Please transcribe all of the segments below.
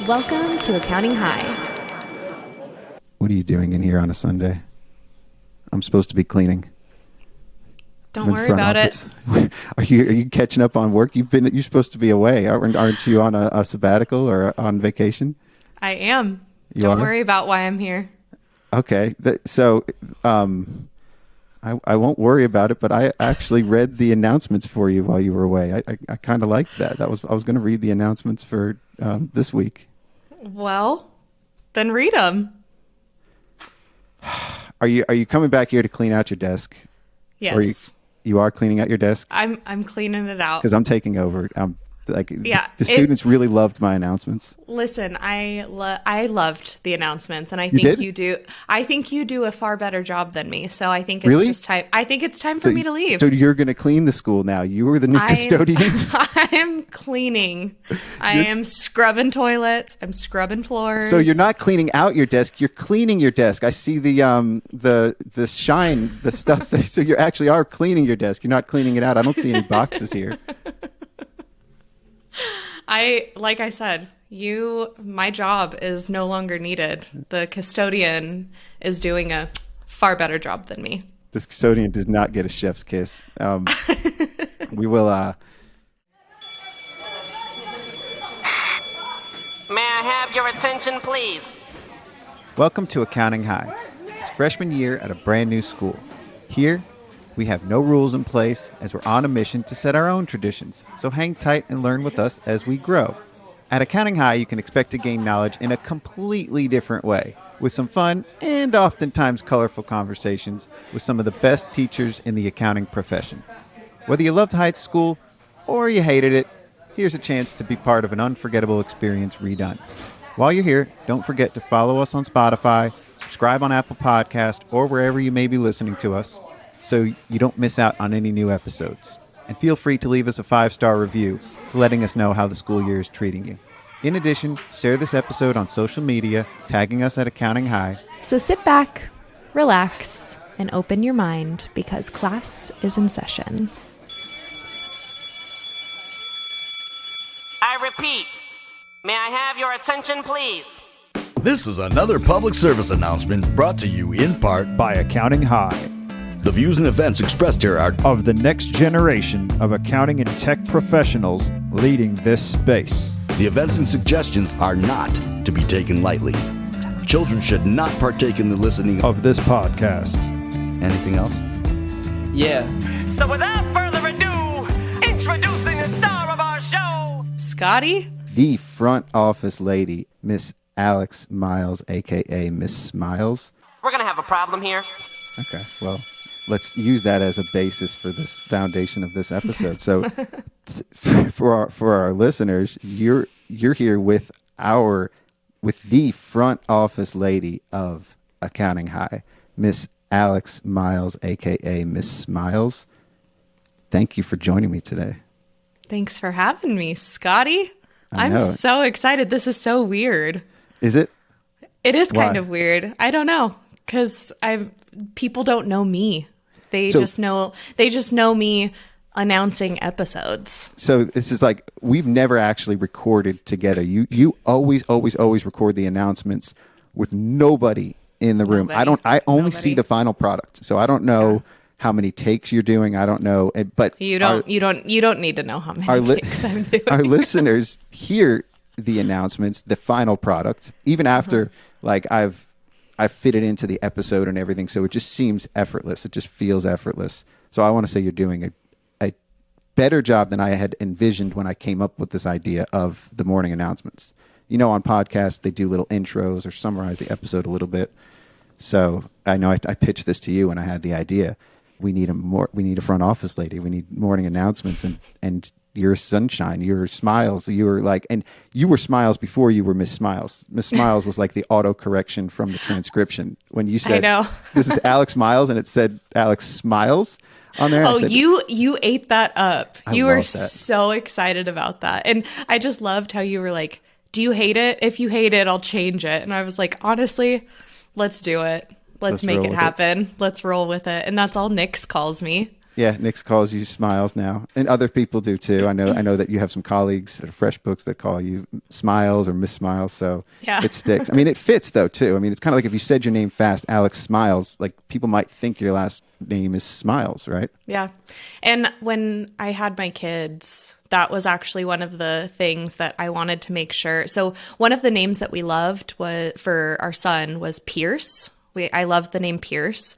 Welcome to Accounting High. What are you doing in here on a Sunday? I'm supposed to be cleaning. Don't worry about it. Are you catching up on work? You're supposed to be away. Aren't you on a sabbatical or on vacation? I am. Don't worry about why I'm here. Okay. I won't worry about it, but I actually read the announcements for you while you were away. I kind of liked that. I was going to read the announcements for this week. Well, then read them. Are you coming back here to clean out your desk? Yes. Or you are cleaning out your desk? I'm cleaning it out. Because I'm taking over. Yeah, the students really loved my announcements. Listen, I loved the announcements, and I think you do. I think you do a far better job than me. So I think it's just time. I think it's time for me to leave. So you're going to clean the school now. You were the new custodian. I'm cleaning. I am scrubbing toilets. I'm scrubbing floors. So you're not cleaning out your desk. You're cleaning your desk. I see the shine, the stuff. So you actually are cleaning your desk. You're not cleaning it out. I don't see any boxes here. Like I said, my job is no longer needed. The custodian is doing a far better job than me. This custodian does not get a chef's kiss. We will. May I have your attention, please? Welcome to Accounting High. It's freshman year at a brand new school. Here, we have no rules in place as we're on a mission to set our own traditions, so hang tight and learn with us as we grow. At Accounting High, you can expect to gain knowledge in a completely different way, with some fun and oftentimes colorful conversations with some of the best teachers in the accounting profession. Whether you loved Heights School or you hated it, here's a chance to be part of an unforgettable experience redone. While you're here, don't forget to follow us on Spotify, subscribe on Apple Podcast, or wherever you may be listening to us, so you don't miss out on any new episodes. And feel free to leave us a 5-star review for letting us know how the school year is treating you. In addition, share this episode on social media, tagging us at Accounting High. So sit back, relax, and open your mind because class is in session. I repeat, may I have your attention, please? This is another public service announcement brought to you in part by Accounting High. The views and events expressed here are of the next generation of accounting and tech professionals leading this space. The events and suggestions are not to be taken lightly. Children should not partake in the listening of this podcast. Anything else? Yeah. So without further ado, introducing the star of our show, Scotty? The front office lady, Miss Alex Miles, a.k.a. Miss Smiles. we're gonna have a problem here. Okay, well, let's use that as a basis for this foundation of this episode. So for our listeners, you're here with the front office lady of Accounting High, Miss Alex Miles, aka Miss Smiles. Thank you for joining me today. Thanks for having me, Scotty. I'm it's so excited. This is so weird. Is it? It is kind Why? of weird. I don't know, because people don't know me. They just know me announcing episodes. So this is like, we've never actually recorded together. You always record the announcements with nobody in the room. I only see the final product. So I don't know how many takes you're doing. I don't know. But You don't need to know how many takes I'm doing. Our listeners hear the announcements, the final product, even after like I've fitted into the episode and everything. So it just seems effortless. It just feels effortless. So I want to say you're doing a better job than I had envisioned when I came up with this idea of the morning announcements. You know, on podcasts, they do little intros or summarize the episode a little bit. So I know I pitched this to you when I had the idea. We need a front office lady. We need morning announcements, and you're sunshine, you're Smiles, you were Smiles before you were Miss Smiles. Miss Smiles was like the auto correction from the transcription when you said, I know. This is Alex Miles, and it said Alex Smiles on there. Oh, you ate that up. You were love that. so excited about that. And I just loved how you were like, do you hate it? If you hate it, I'll change it. And I was like, honestly, let's do it. Let's make it happen. Let's roll with it. And that's all Nix calls me. Yeah, Nick calls you Smiles now, and other people do too. I know that you have some colleagues at FreshBooks that call you Smiles or Miss Smiles, so Yeah. it sticks. I mean, it fits though too. I mean, it's kind of like if you said your name fast, Alex Smiles, like people might think your last name is Smiles, right? Yeah. And when I had my kids, that was actually one of the things that I wanted to make sure. So one of the names that we loved was for our son was Pierce. I loved the name Pierce,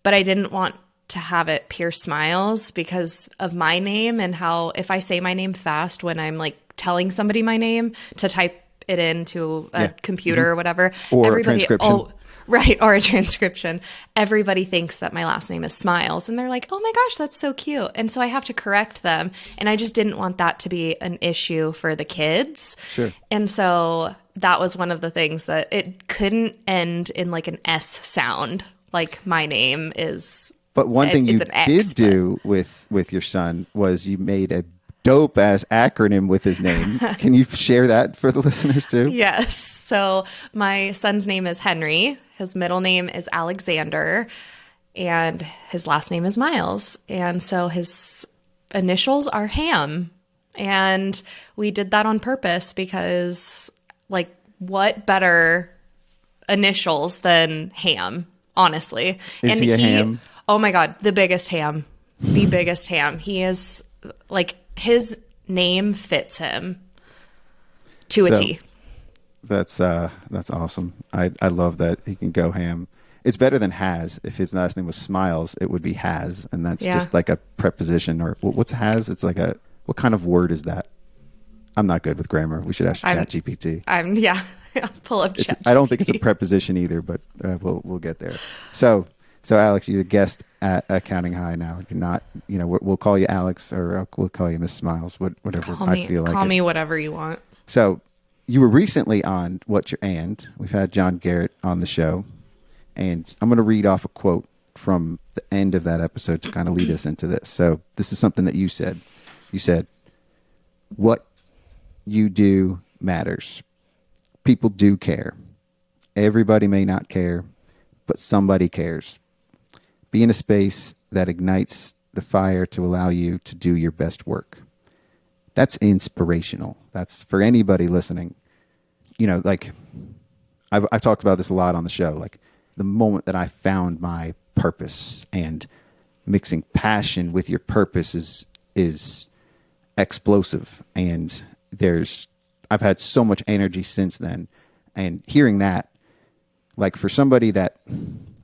but I didn't want to have it Pierce Smiles because of my name and how if I say my name fast when I'm like telling somebody my name to type it into a computer or whatever, Or a transcription. Right, or a transcription. Everybody thinks that my last name is Smiles, and they're like, oh my gosh, that's so cute. And so I have to correct them, and I just didn't want that to be an issue for the kids. Sure. And so that was one of the things that it couldn't end in like an S sound, like my name is. But one thing you it's an X, did do with your son was you made a dope ass acronym with his name. Can you share that for the listeners too? Yes. So my son's name is Henry. His middle name is Alexander, and his last name is Miles. And so his initials are Ham. And we did that on purpose because, like, what better initials than Ham, honestly? Is he a ham? Oh my God, the biggest ham. The biggest ham. He is, like, his name fits him to a T. That's awesome. I love that he can go ham. It's better than has. If his last name was Smiles, it would be has, and that's just like a preposition. Or what's has? It's like what kind of word is that? I'm not good with grammar. We should ask ChatGPT. I'll pull up ChatGPT. I don't think it's a preposition either, but we'll get there. So Alex, you're the guest at Accounting High now. You're not, we'll call you Alex or we'll call you Miss Smiles, whatever I feel like. Call me whatever you want. So you were recently on What's Your And? We've had John Garrett on the show, and I'm going to read off a quote from the end of that episode to kind of lead us into this. So this is something that you said. You said, what you do matters. People do care. Everybody may not care, but somebody cares. Be in a space that ignites the fire to allow you to do your best work. That's inspirational. That's for anybody listening. Like I've talked about this a lot on the show. Like the moment that I found my purpose, and mixing passion with your purpose is explosive. And I've had so much energy since then. And hearing that, like for somebody that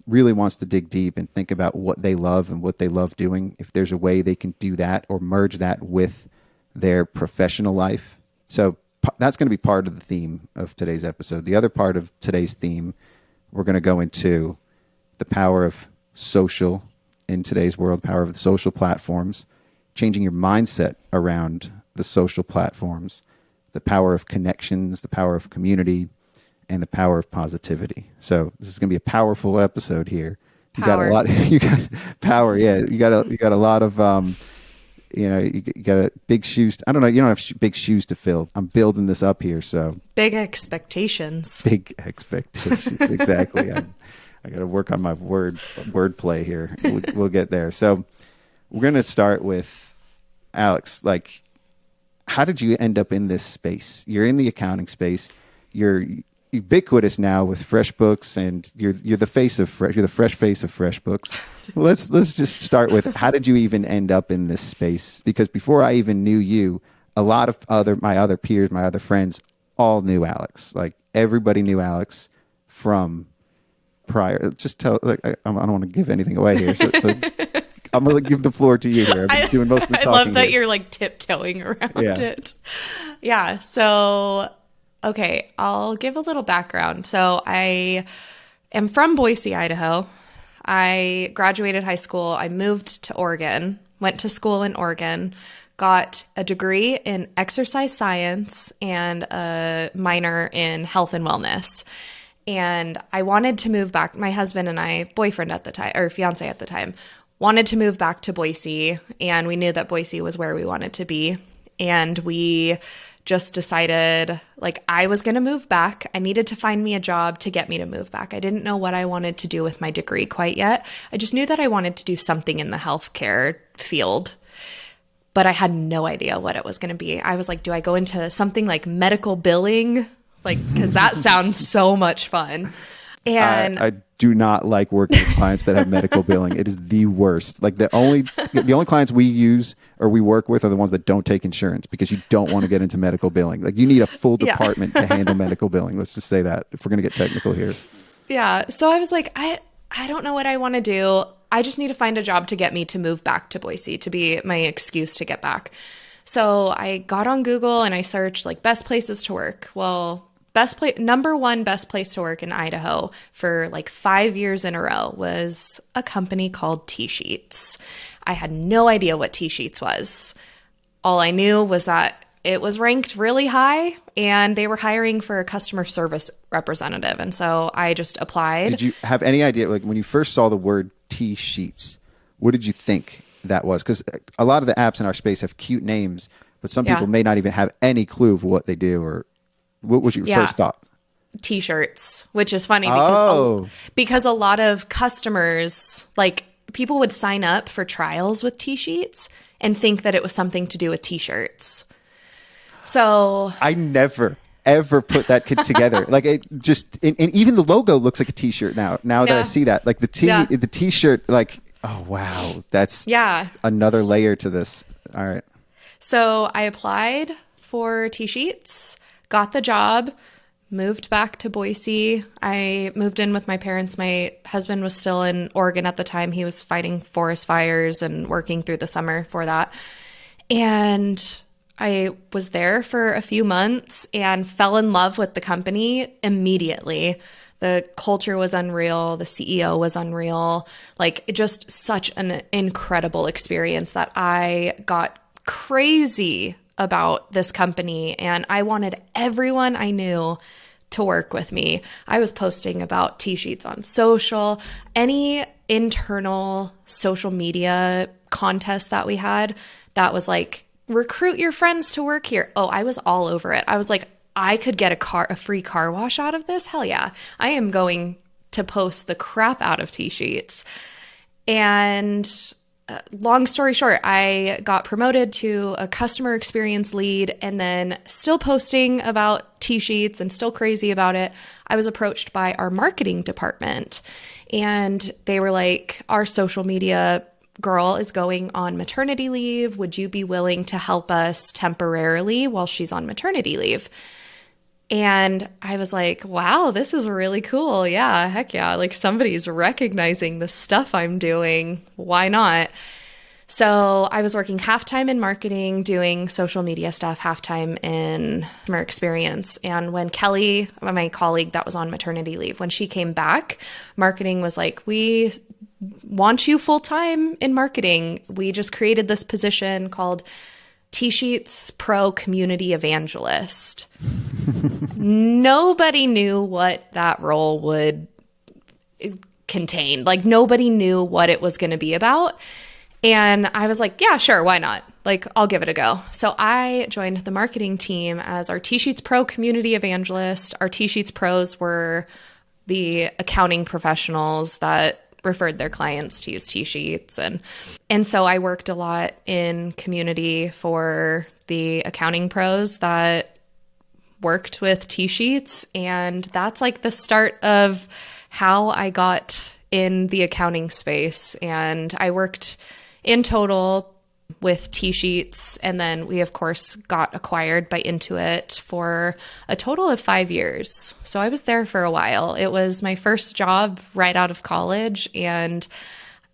really wants to dig deep and think about what they love and what they love doing, if there's a way they can do that or merge that with their professional life. So that's going to be part of the theme of today's episode. The other part of today's theme, we're going to go into the power of social in today's world, power of the social platforms, changing your mindset around the social platforms, the power of connections, the power of community, and the power of positivity. So this is going to be a powerful episode here. You got a lot. You got power. Yeah, you got a lot of. You got a big shoes. I don't know. You don't have big shoes to fill. I'm building this up here, so big expectations. Big expectations. Exactly. I got to work on my wordplay here. We'll get there. So we're going to start with Alex. Like, how did you end up in this space? You're in the accounting space. You're ubiquitous now with FreshBooks, and you're the face of you're the fresh face of FreshBooks. Let's just start with, how did you even end up in this space? Because before I even knew you, a lot of my other peers, my other friends, all knew Alex. Like everybody knew Alex from prior. Just tell. Like, I don't want to give anything away here, so I'm going to give the floor to you here. I've been doing most of the talking. I love that here. You're like tiptoeing around it. Yeah. So. Okay, I'll give a little background. So I am from Boise, Idaho. I graduated high school. I moved to Oregon, went to school in Oregon, got a degree in exercise science and a minor in health and wellness. And I wanted to move back. My husband and I, boyfriend at the time, or fiance at the time, wanted to move back to Boise. And we knew that Boise was where we wanted to be. And we just decided like I was going to move back. I needed to find me a job to get me to move back. I didn't know what I wanted to do with my degree quite yet. I just knew that I wanted to do something in the healthcare field, but I had no idea what it was going to be. I was like, do I go into something like medical billing? Like, because that sounds so much fun. And I do not like working with clients that have medical billing. It is the worst. Like the only clients we use or we work with are the ones that don't take insurance, because you don't want to get into medical billing. Like you need a full department to handle medical billing. Let's just say that if we're going to get technical here. Yeah. So I was like, I don't know what I want to do. I just need to find a job to get me to move back to Boise, to be my excuse to get back. So I got on Google and I searched like best places to work. Well, number one best place to work in Idaho for like 5 years in a row was a company called TSheets. I had no idea what TSheets was. All I knew was that it was ranked really high and they were hiring for a customer service representative. And so I just applied. Did you have any idea, like when you first saw the word TSheets, what did you think that was? Because a lot of the apps in our space have cute names, but some people may not even have any clue of what they do. Or what was your first thought? T-shirts, which is funny because a lot of customers, like people would sign up for trials with T-sheets and think that it was something to do with T-shirts. So I never ever put that kit together. Like it just, and even the logo looks like a T-shirt now that I see that, like the T-shirt, like, oh wow, that's another layer to this. All right. So I applied for T-sheets, got the job, moved back to Boise. I moved in with my parents. My husband was still in Oregon at the time. He was fighting forest fires and working through the summer for that. And I was there for a few months and fell in love with the company immediately. The culture was unreal. The CEO was unreal. Like just such an incredible experience that I got crazy about this company, and I wanted everyone I knew to work with me. I was posting about T-sheets on social, any internal social media contest that we had that was like, recruit your friends to work here. Oh, I was all over it. I was like, I could get a free car wash out of this. Hell yeah. I am going to post the crap out of T-sheets. And long story short, I got promoted to a customer experience lead, and then still posting about T-sheets and still crazy about it, I was approached by our marketing department, and they were like, our social media girl is going on maternity leave. Would you be willing to help us temporarily while she's on maternity leave? And I was like, wow, this is really cool. Yeah, heck yeah. Like somebody's recognizing the stuff I'm doing. Why not? So I was working half-time in marketing, doing social media stuff, half-time in customer experience. And when Kelly, my colleague that was on maternity leave, when she came back, marketing was like, we want you full-time in marketing. We just created this position called TSheets Pro Community Evangelist. Nobody knew what that role would contain. Like nobody knew what it was going to be about. And I was like, yeah, sure, why not? Like, I'll give it a go. So I joined the marketing team as our TSheets Pro Community Evangelist. Our TSheets Pros were the accounting professionals that referred their clients to use T-sheets. And so I worked a lot in community for the accounting pros that worked with T-sheets. And that's like the start of how I got in the accounting space. And I worked in total with T-sheets, and then we of course got acquired by Intuit for a total of 5 years. So I was there for a while. It was my first job right out of college, and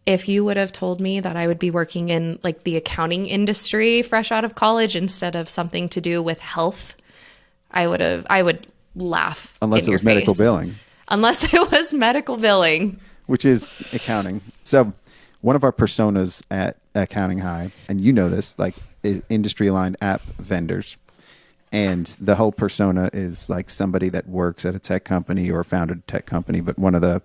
if you would have told me that I would be working in like the accounting industry fresh out of college instead of something to do with health, I would laugh. Unless it was medical billing. Unless it was medical billing, which is accounting. So one of our personas at Accounting High, and you know this, like, is industry-aligned app vendors. And the whole persona is like somebody that works at a tech company or founded a tech company. But one of the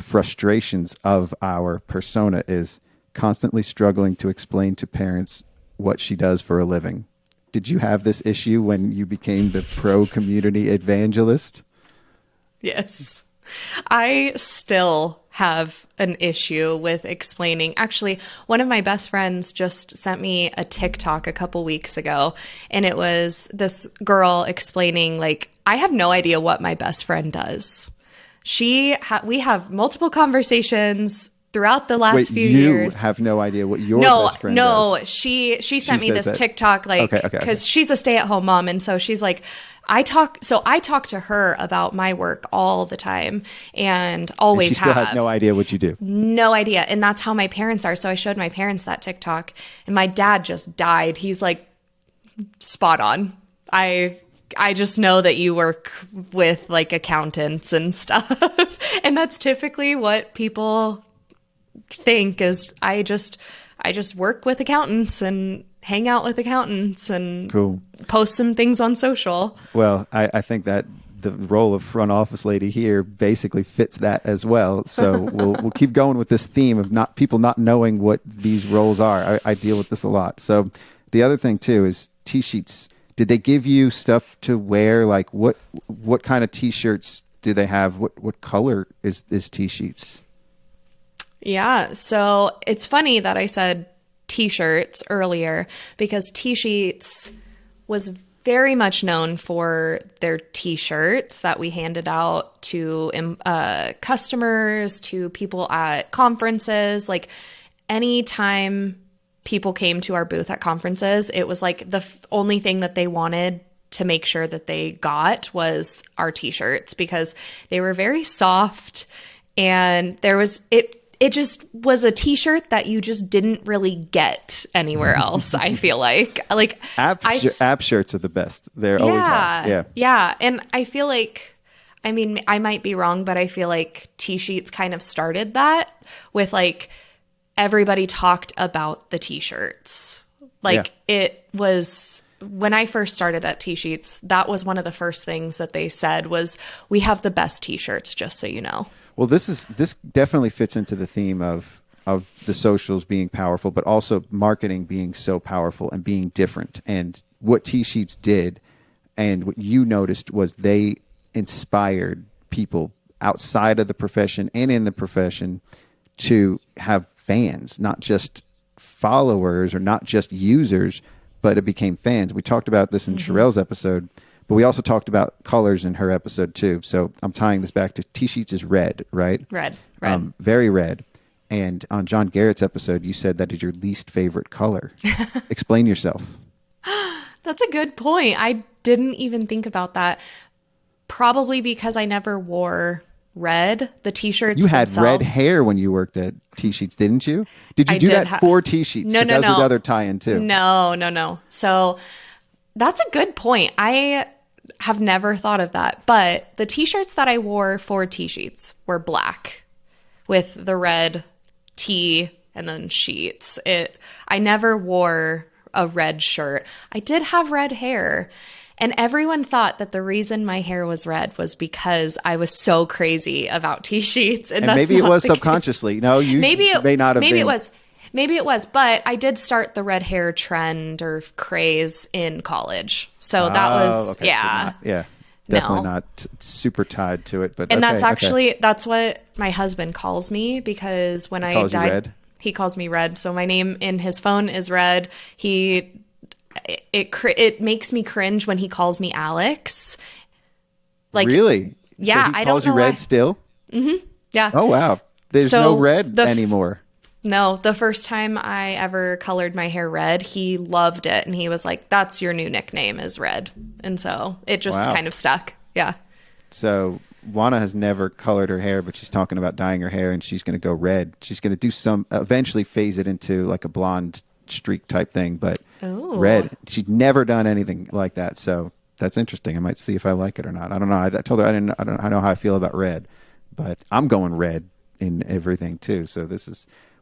frustrations of our persona is constantly struggling to explain to parents what she does for a living. Did you have this issue when you became the pro community evangelist? Yes. I still have an issue with explaining. Actually, one of my best friends just sent me a TikTok a couple weeks ago, and it was this girl explaining, like, I have no idea what my best friend does. We have multiple conversations throughout the last few years. You have no idea what your best friend does? No, she sent me this TikTok, like, Okay. because she's a stay-at-home mom, and so she's like, I talk to her about my work all the time and always she still has no idea what you do. No idea. And that's how my parents are. So I showed my parents that TikTok, and my dad just died. He's like, spot on. I just know that you work with like accountants and stuff. And that's typically what people think is I just work with accountants and hang out with accountants and cool. Post some things on social. Well, I think that the role of front office lady here basically fits that as well. So we'll keep going with this theme of people not knowing what these roles are. I deal with this a lot. So the other thing too is TSheets. Did they give you stuff to wear? Like what kind of t-shirts do they have? What color is TSheets? Yeah. So it's funny that I said t-shirts earlier because TSheets was very much known for their t-shirts that we handed out to customers, to people at conferences. Like anytime people came to our booth at conferences, it was like the only thing that they wanted to make sure that they got was our t-shirts because they were very soft and it just was a t-shirt that you just didn't really get anywhere else. I feel like app shirts are the best. They're always hot. Yeah. And I feel like, I mean, I might be wrong, but I feel like TSheets kind of started that with like everybody talked about the t-shirts. It was when I first started at TSheets, that was one of the first things that they said was, we have the best t-shirts, just so you know. Well, this definitely fits into the theme of the socials being powerful, but also marketing being so powerful and being different. And what TSheets did and what you noticed was they inspired people outside of the profession and in the profession to have fans, not just followers or not just users, but it became fans. We talked about this in Sherrell's episode. But we also talked about colors in her episode too. So I'm tying this back to TSheets is red, right? Red. Very red. And on John Garrett's episode, you said that is your least favorite color. Explain yourself. That's a good point. I didn't even think about that. Probably because I never wore red. The t-shirts You had themselves. red hair when you worked at TSheets, didn't you? Did you do that for TSheets? No. That was the other tie-in too. No. So that's a good point. I have never thought of that. But the t-shirts that I wore for TSheets were black with the red T and then sheets. I never wore a red shirt. I did have red hair. And everyone thought that the reason my hair was red was because I was so crazy about TSheets. And that's maybe it not was the subconsciously. Case. No, you may not have maybe been. Maybe it was, but I did start the red hair trend or craze in college. So that was, okay. Definitely not super tied to it. But that's what my husband calls me because when I died, he calls me Red. So my name in his phone is Red. It makes me cringe when he calls me Alex. Like really? Yeah, so he calls you Red still? Mm-hmm. Yeah. Oh wow. There's no red anymore. No, the first time I ever colored my hair red, he loved it. And he was like, that's your new nickname is Red. And so it just kind of stuck. Yeah. So Juana has never colored her hair, but she's talking about dyeing her hair and she's going to go red. She's going to do eventually phase it into like a blonde streak type thing, but red. She'd never done anything like that. So that's interesting. I might see if I like it or not. I don't know. I told her I don't know how I feel about red, but I'm going red in everything too. So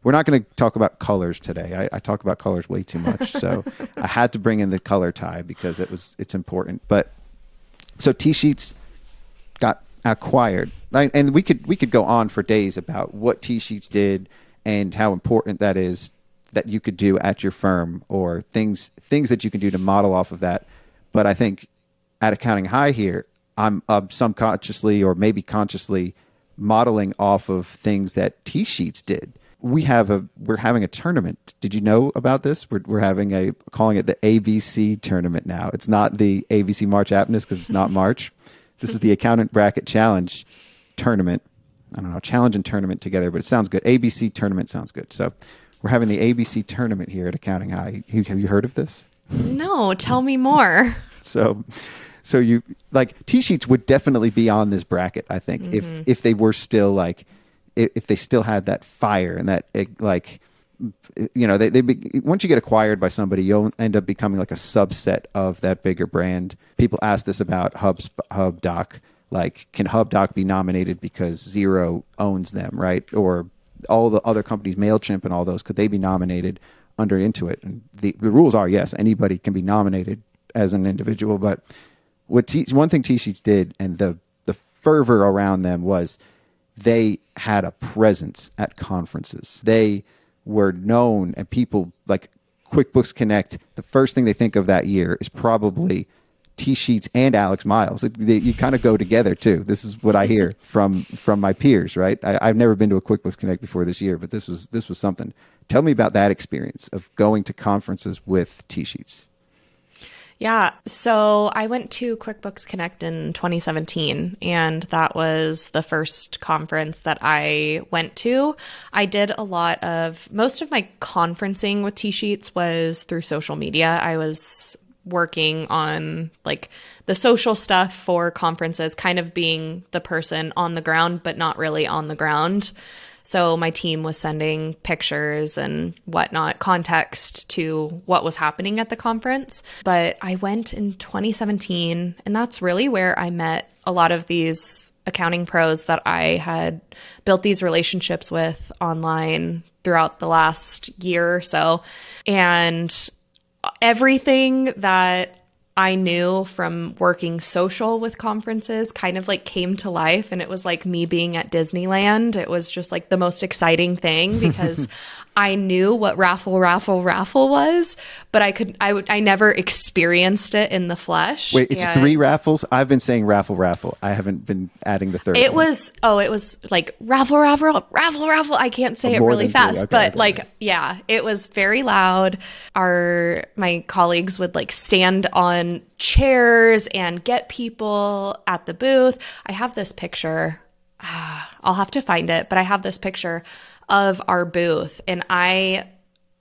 we're not going to talk about colors today. I talk about colors way too much. So I had to bring in the color tie because it's important. But so TSheets got acquired. And we could go on for days about what TSheets did and how important that is that you could do at your firm, or things that you can do to model off of that. But I think at Accounting High here, I'm subconsciously or maybe consciously modeling off of things that TSheets did. We're having a tournament. Did you know about this? We're having calling it the ABC tournament now. It's not the ABC March Aptness because it's not March. This is the Accountant Bracket Challenge tournament. I don't know, challenge and tournament together, but it sounds good. ABC tournament sounds good. So we're having the ABC tournament here at Accounting High. Have you heard of this? No, tell me more. So you like TSheets would definitely be on this bracket, I think, if they were still like, if they still had that fire and that like, you know, once you get acquired by somebody, you'll end up becoming like a subset of that bigger brand. People ask this about Hubdoc. Like, can Hubdoc be nominated because Xero owns them, right? Or all the other companies, MailChimp and all those, could they be nominated under Intuit? And the rules are, yes, anybody can be nominated as an individual. But one thing TSheets did, and the fervor around them, was they had a presence at conferences. They were known, and people like QuickBooks Connect, the first thing they think of that year is probably TSheets and Alex Miles. You kind of go together too. This is what I hear from my peers, right? I've never been to a QuickBooks Connect before this year, but this was something. Tell me about that experience of going to conferences with TSheets. Yeah. So I went to QuickBooks Connect in 2017, and that was the first conference that I went to. I did most of my conferencing with TSheets was through social media. I was working on like the social stuff for conferences, kind of being the person on the ground, but not really on the ground. So my team was sending pictures and whatnot, context to what was happening at the conference. But I went in 2017, and that's really where I met a lot of these accounting pros that I had built these relationships with online throughout the last year or so. And everything that I knew from working social with conferences kind of like came to life, and it was like me being at Disneyland. It was just like the most exciting thing because I knew what raffle was, but I never experienced it in the flesh. Wait, it's 3 raffles? I've been saying raffle. I haven't been adding the third. It was like raffle. I can't say it really fast, okay. Yeah, it was very loud. My colleagues would like stand on chairs and get people at the booth. I have this picture. I'll have to find it, but I have this picture of our booth, and I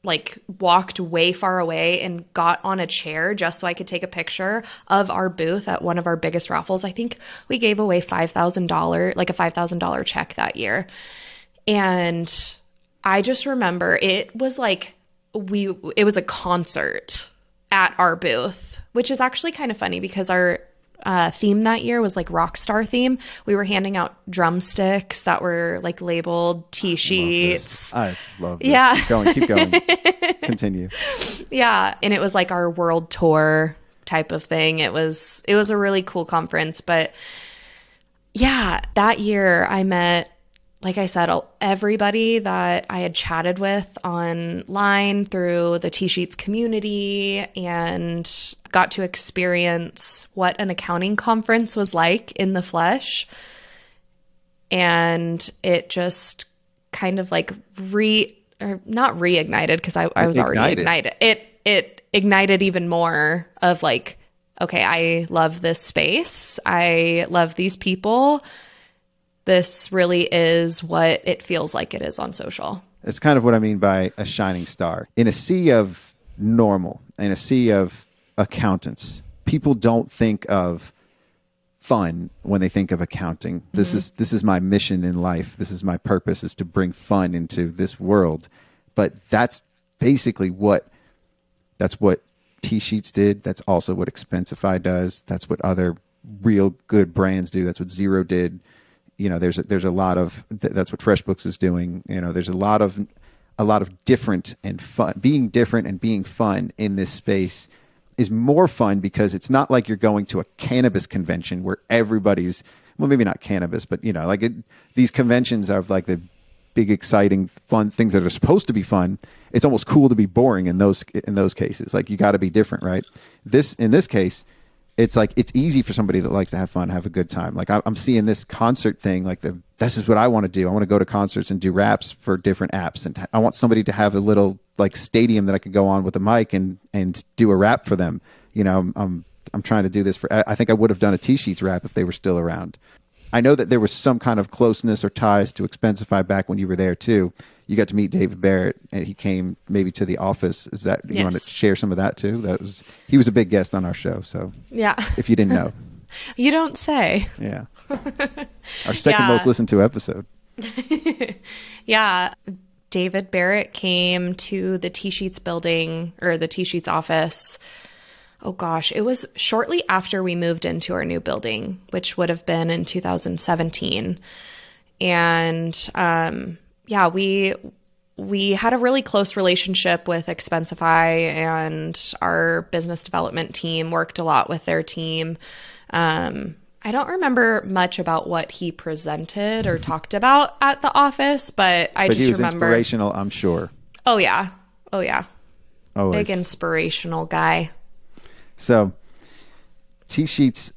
like walked way far away and got on a chair just so I could take a picture of our booth at one of our biggest raffles. I think we gave away $5,000, like a $5,000 check that year. And I just remember it was like it was a concert at our booth, which is actually kind of funny because our theme that year was like rock star theme. We were handing out drumsticks that were like labeled TSheets. I love this. Yeah. Keep going. Continue. Yeah. And it was like our world tour type of thing. It was a really cool conference. But yeah, that year I met, like I said, everybody that I had chatted with online through the TSheets community, and got to experience what an accounting conference was like in the flesh. And it just kind of like not reignited, because I was already ignited. It ignited even more of like, okay, I love this space. I love these people. This really is what it feels like it is on social. It's kind of what I mean by a shining star. In a sea of normal, in a sea of accountants, people don't think of fun when they think of accounting. This is my mission in life. This is my purpose, is to bring fun into this world. But that's basically what TSheets did. That's also what Expensify does. That's what other real good brands do. That's what Xero did. You know, there's a lot of that's what FreshBooks is doing. You know, there's a lot of different and fun. Being different and being fun in this space is more fun because it's not like you're going to a cannabis convention where everybody's, well, maybe not cannabis, but you know, like these conventions of like the big, exciting, fun things that are supposed to be fun, it's almost cool to be boring in those cases. Like, you got to be different, right? In this case, it's like, it's easy for somebody that likes to have fun, have a good time. Like, I'm seeing this concert thing, like this is what I want to do. I want to go to concerts and do raps for different apps. And I want somebody to have a little like stadium that I could go on with a mic and do a rap for them. You know, I'm trying to do this I think I would have done a TSheets rap if they were still around. I know that there was some kind of closeness or ties to Expensify back when you were there too. You got to meet David Barrett, and he came maybe to the office. Is that you want to share some of that too? He was a big guest on our show. So yeah, if you didn't know, you don't say. Yeah, our second most listened to episode. Yeah, David Barrett came to the TSheets building or the TSheets office. Oh gosh, it was shortly after we moved into our new building, which would have been in 2017. And yeah, we had a really close relationship with Expensify, and our business development team worked a lot with their team. I don't remember much about what he presented or talked about at the office, but I just remember. But he was inspirational, I'm sure. Oh yeah. Always. Big inspirational guy. So TSheets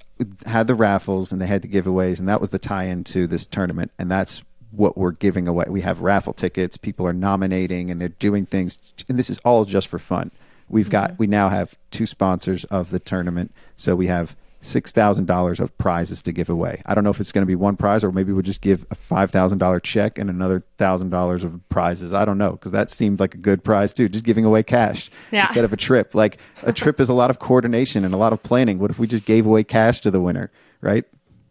had the raffles and they had the giveaways, and that was the tie-in to this tournament. And that's what we're giving away. We have raffle tickets. People are nominating and they're doing things. And this is all just for fun. We now have 2 sponsors of the tournament. So we have $6,000 of prizes to give away. I don't know if it's going to be one prize, or maybe we'll just give a $5,000 check and another $1,000 of prizes. I don't know, because that seemed like a good prize too. Just giving away cash instead of a trip. Like, a trip is a lot of coordination and a lot of planning. What if we just gave away cash to the winner, right?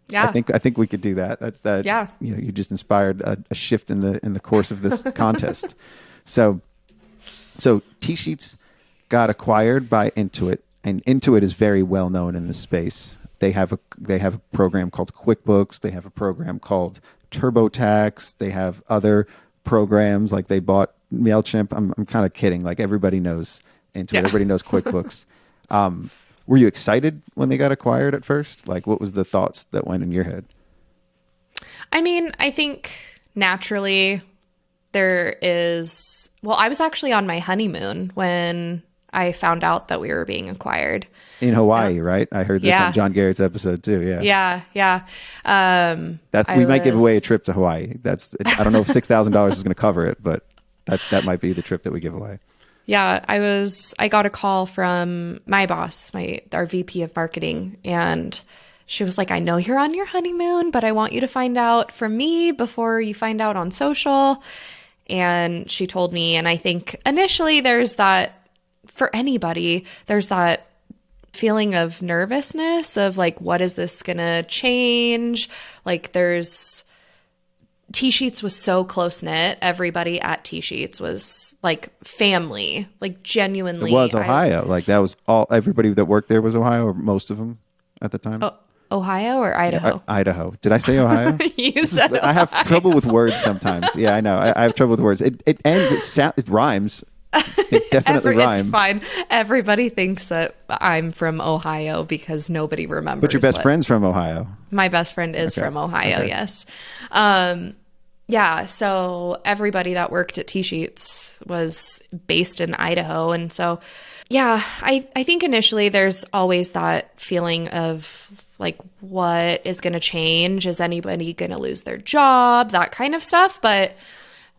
Yeah, I think we could do that. That's that. Yeah, you just inspired a shift in the course of this contest. So TSheets got acquired by Intuit. And Intuit is very well known in this space. They have a program called QuickBooks. They have a program called TurboTax. They have other programs, like they bought MailChimp. I'm kind of kidding. Like, everybody knows Intuit. Yeah. Everybody knows QuickBooks. Were you excited when they got acquired at first? Like, what was the thoughts that went in your head? I mean, I think naturally there is. Well, I was actually on my honeymoon when I found out that we were being acquired. In Hawaii, right? I heard this on John Garrett's episode too. Yeah. We might give away a trip to Hawaii. I don't know if $6,000 is going to cover it, but that might be the trip that we give away. Yeah, I got a call from my boss, our VP of marketing, and she was like, I know you're on your honeymoon, but I want you to find out from me before you find out on social. And she told me, and I think initially there's that, for anybody, there's that feeling of nervousness of like, what is this gonna change? Like, TSheets was so close knit. Everybody at TSheets was like family, like genuinely. It was Ohio. Like, that was everybody that worked there was Ohio, or most of them at the time. Ohio or Idaho? Yeah, Idaho. Did I say Ohio? You said Ohio. I have trouble with words sometimes. Yeah, I know. I have trouble with words. It rhymes. It definitely rhymes. It's fine. Everybody thinks that I'm from Ohio because nobody remembers. But your best friend's from Ohio. My best friend is from Ohio, yes. Yeah, so everybody that worked at TSheets was based in Idaho. And so, yeah, I think initially there's always that feeling of like, what is going to change? Is anybody going to lose their job? That kind of stuff. But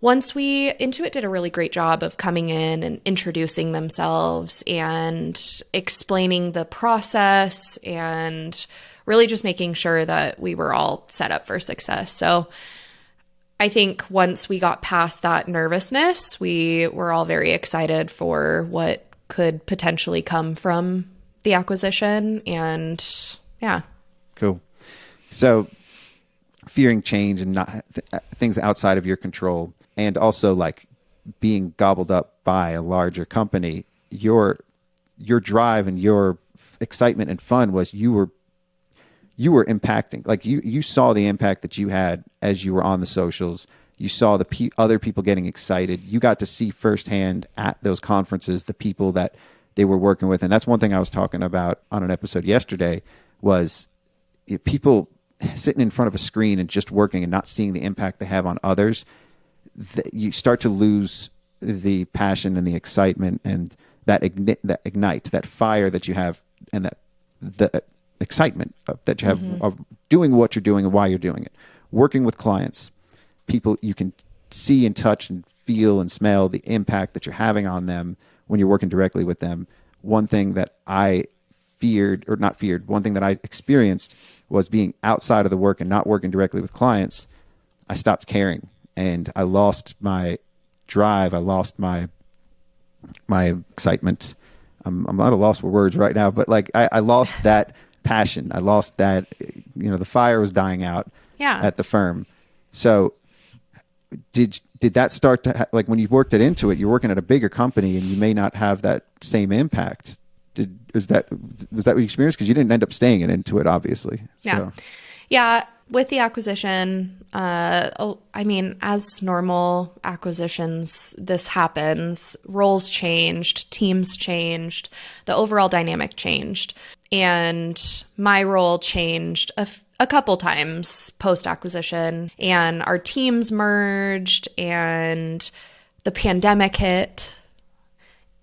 Intuit did a really great job of coming in and introducing themselves and explaining the process and really just making sure that we were all set up for success. So I think once we got past that nervousness, we were all very excited for what could potentially come from the acquisition. And yeah. Cool. So fearing change and not things outside of your control, and also like being gobbled up by a larger company, your drive and your excitement and fun was you were impacting. Like, you saw the impact that you had as you were on the socials. You saw the other people getting excited. You got to see firsthand at those conferences the people that they were working with. And that's one thing I was talking about on an episode yesterday was people sitting in front of a screen and just working and not seeing the impact they have on others. you start to lose the passion and the excitement and that ignite, that fire that you have, and that the excitement that you have of doing what you're doing and why you're doing it. Working with clients, people you can see and touch and feel and smell the impact that you're having on them when you're working directly with them. One thing that I one thing that I experienced was being outside of the work and not working directly with clients. I stopped caring and I lost my drive. I lost my excitement. I'm not a loss for words right now, but like I lost that passion. I lost that, the fire was dying out at the firm. So did that start to like when you worked at Intuit, you're working at a bigger company and you may not have that same impact. Was that what you experienced? Because you didn't end up staying at Intuit, obviously. Yeah. So. Yeah. With the acquisition, as normal acquisitions, this happens. Roles changed, teams changed, the overall dynamic changed. And my role changed a couple times post-acquisition, and our teams merged, and the pandemic hit,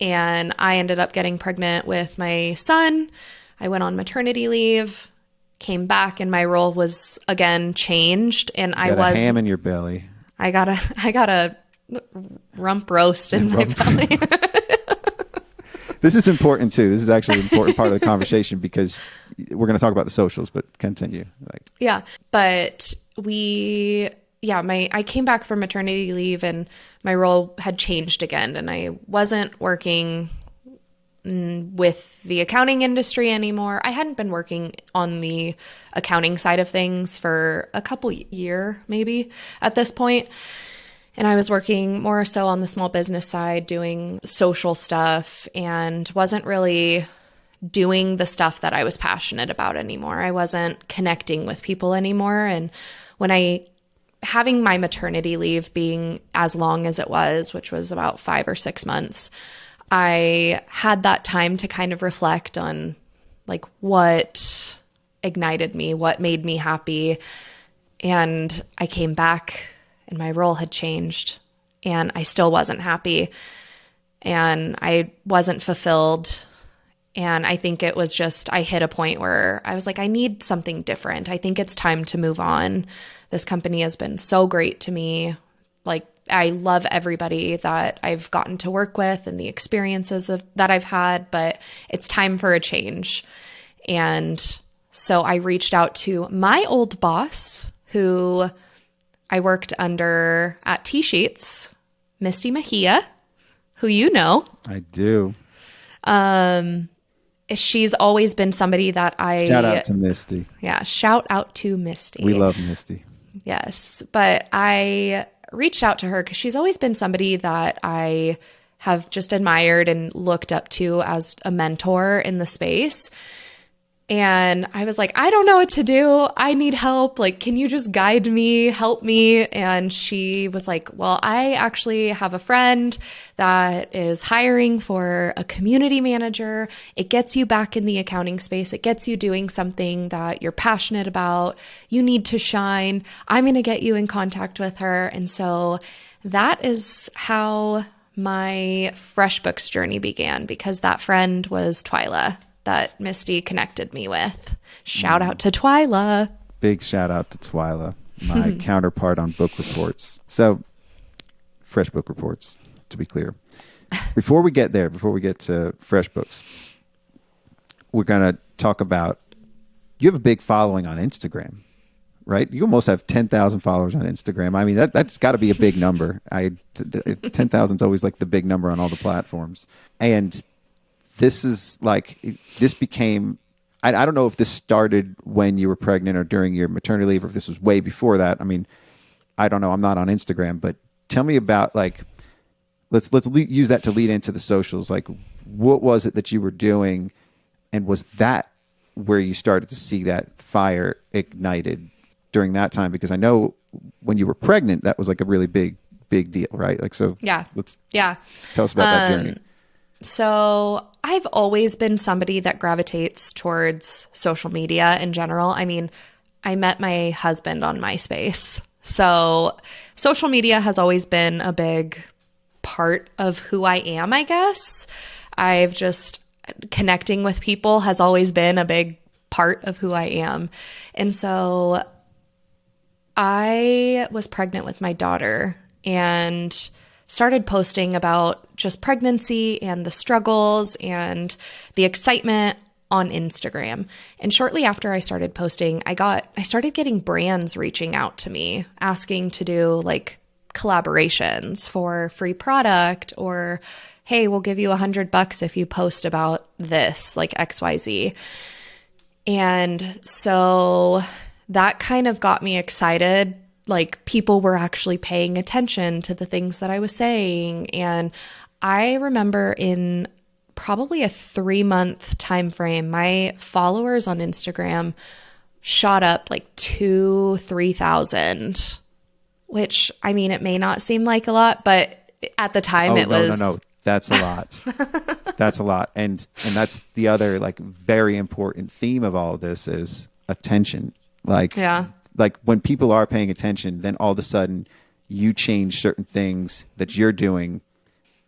and I ended up getting pregnant with my son. I went on maternity leave, came back, and my role was again changed, and I was a ham in your belly. I got a rump roast in my belly. This is important too. This is actually an important part of the conversation because we're going to talk about the socials, but continue. Yeah. But I came back from maternity leave and my role had changed again, and I wasn't working with the accounting industry anymore. I hadn't been working on the accounting side of things for a couple year maybe at this point. And I was working more so on the small business side, doing social stuff, and wasn't really doing the stuff that I was passionate about anymore. I wasn't connecting with people anymore. And having my maternity leave being as long as it was, which was about 5 or 6 months, I had that time to kind of reflect on like what ignited me, what made me happy. And I came back and my role had changed and I still wasn't happy and I wasn't fulfilled. And I think it was just, I hit a point where I was like, I need something different. I think it's time to move on. This company has been so great to me. Like, I love everybody that I've gotten to work with and the experiences that I've had, but it's time for a change. And so I reached out to my old boss who I worked under at TSheets, Misty Megia, who you know. I do. She's always been somebody that Shout out to Misty. Yeah, shout out to Misty. We love Misty. Yes, but I reached out to her because she's always been somebody that I have just admired and looked up to as a mentor in the space. And I was like, I don't know what to do. I need help. Like, can you just guide me, help me? And she was like, well, I actually have a friend that is hiring for a community manager. It gets you back in the accounting space. It gets you doing something that you're passionate about. You need to shine. I'm going to get you in contact with her. And so that is how my FreshBooks journey began, because that friend was Twyla that Misty connected me with. Shout out to Twyla. Big shout out to Twyla, my counterpart on book reports. So, FreshBook reports, to be clear. Before we get to FreshBooks, we're going to talk about, you have a big following on Instagram, right? You almost have 10,000 followers on Instagram. I mean, that's got to be a big number. 10,000 is always like the big number on all the platforms. And this became, I don't know if this started when you were pregnant or during your maternity leave, or if this was way before that. I mean, I don't know. I'm not on Instagram, but tell me about, like, let's use that to lead into the socials. Like, what was it that you were doing, and was that where you started to see that fire ignited during that time? Because I know when you were pregnant, that was like a really big deal, right? Like, so yeah. Tell us about that journey. So I've always been somebody that gravitates towards social media in general. I mean, I met my husband on MySpace. So social media has always been a big part of who I am, I guess. I've just connecting with people has always been a big part of who I am. And so I was pregnant with my daughter and started posting about just pregnancy and the struggles and the excitement on Instagram. And shortly after I started posting, I started getting brands reaching out to me asking to do like collaborations for free product, or hey, we'll give you $100 if you post about this, like XYZ. And so that kind of got me excited. Like people were actually paying attention to the things that I was saying. And I remember in probably a 3-month time frame, my followers on Instagram shot up like 3,000, which I mean, it may not seem like a lot, but at the time No. That's a lot. That's a lot. And that's the other like very important theme of all of this is attention. Like when people are paying attention, then all of a sudden you change certain things that you're doing.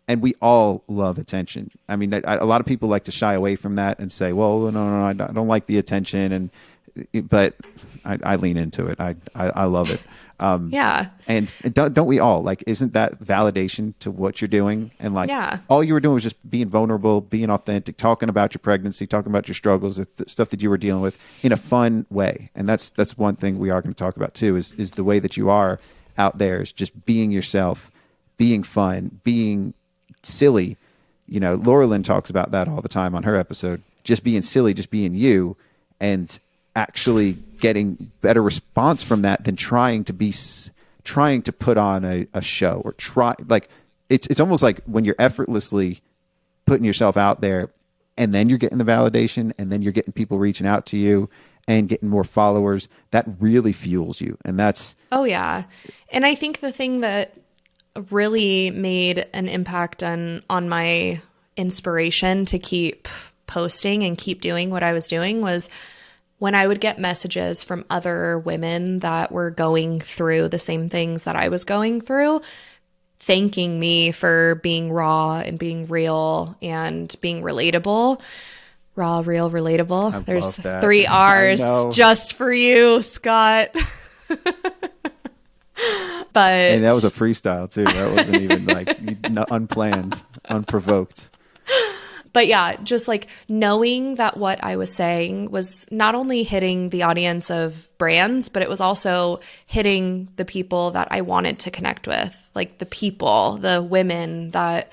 And we all love attention. I mean, a lot of people like to shy away from that and say, well, no, I don't like the attention. But I lean into it. I love it. Yeah. And don't we all? Like, isn't that validation to what you're doing? And like, all you were doing was just being vulnerable, being authentic, talking about your pregnancy, talking about your struggles, the stuff that you were dealing with in a fun way. And that's one thing we are going to talk about too, is the way that you are out there is just being yourself, being fun, being silly. You know, Laura Lynn talks about that all the time on her episode, just being silly, just being you, and actually getting better response from that than trying to put on a show or it's almost like when you're effortlessly putting yourself out there and then you're getting the validation and then you're getting people reaching out to you and getting more followers, that really fuels you. And that's... Oh yeah. And I think the thing that really made an impact on my inspiration to keep posting and keep doing what I was doing was when I would get messages from other women that were going through the same things that I was going through, thanking me for being raw and being real and being relatable. Raw, real, relatable. There's 3 R's just for you, Scott. And that was a freestyle too. That wasn't even like unplanned, unprovoked. But yeah, just like knowing that what I was saying was not only hitting the audience of brands, but it was also hitting the people that I wanted to connect with, like the people, the women that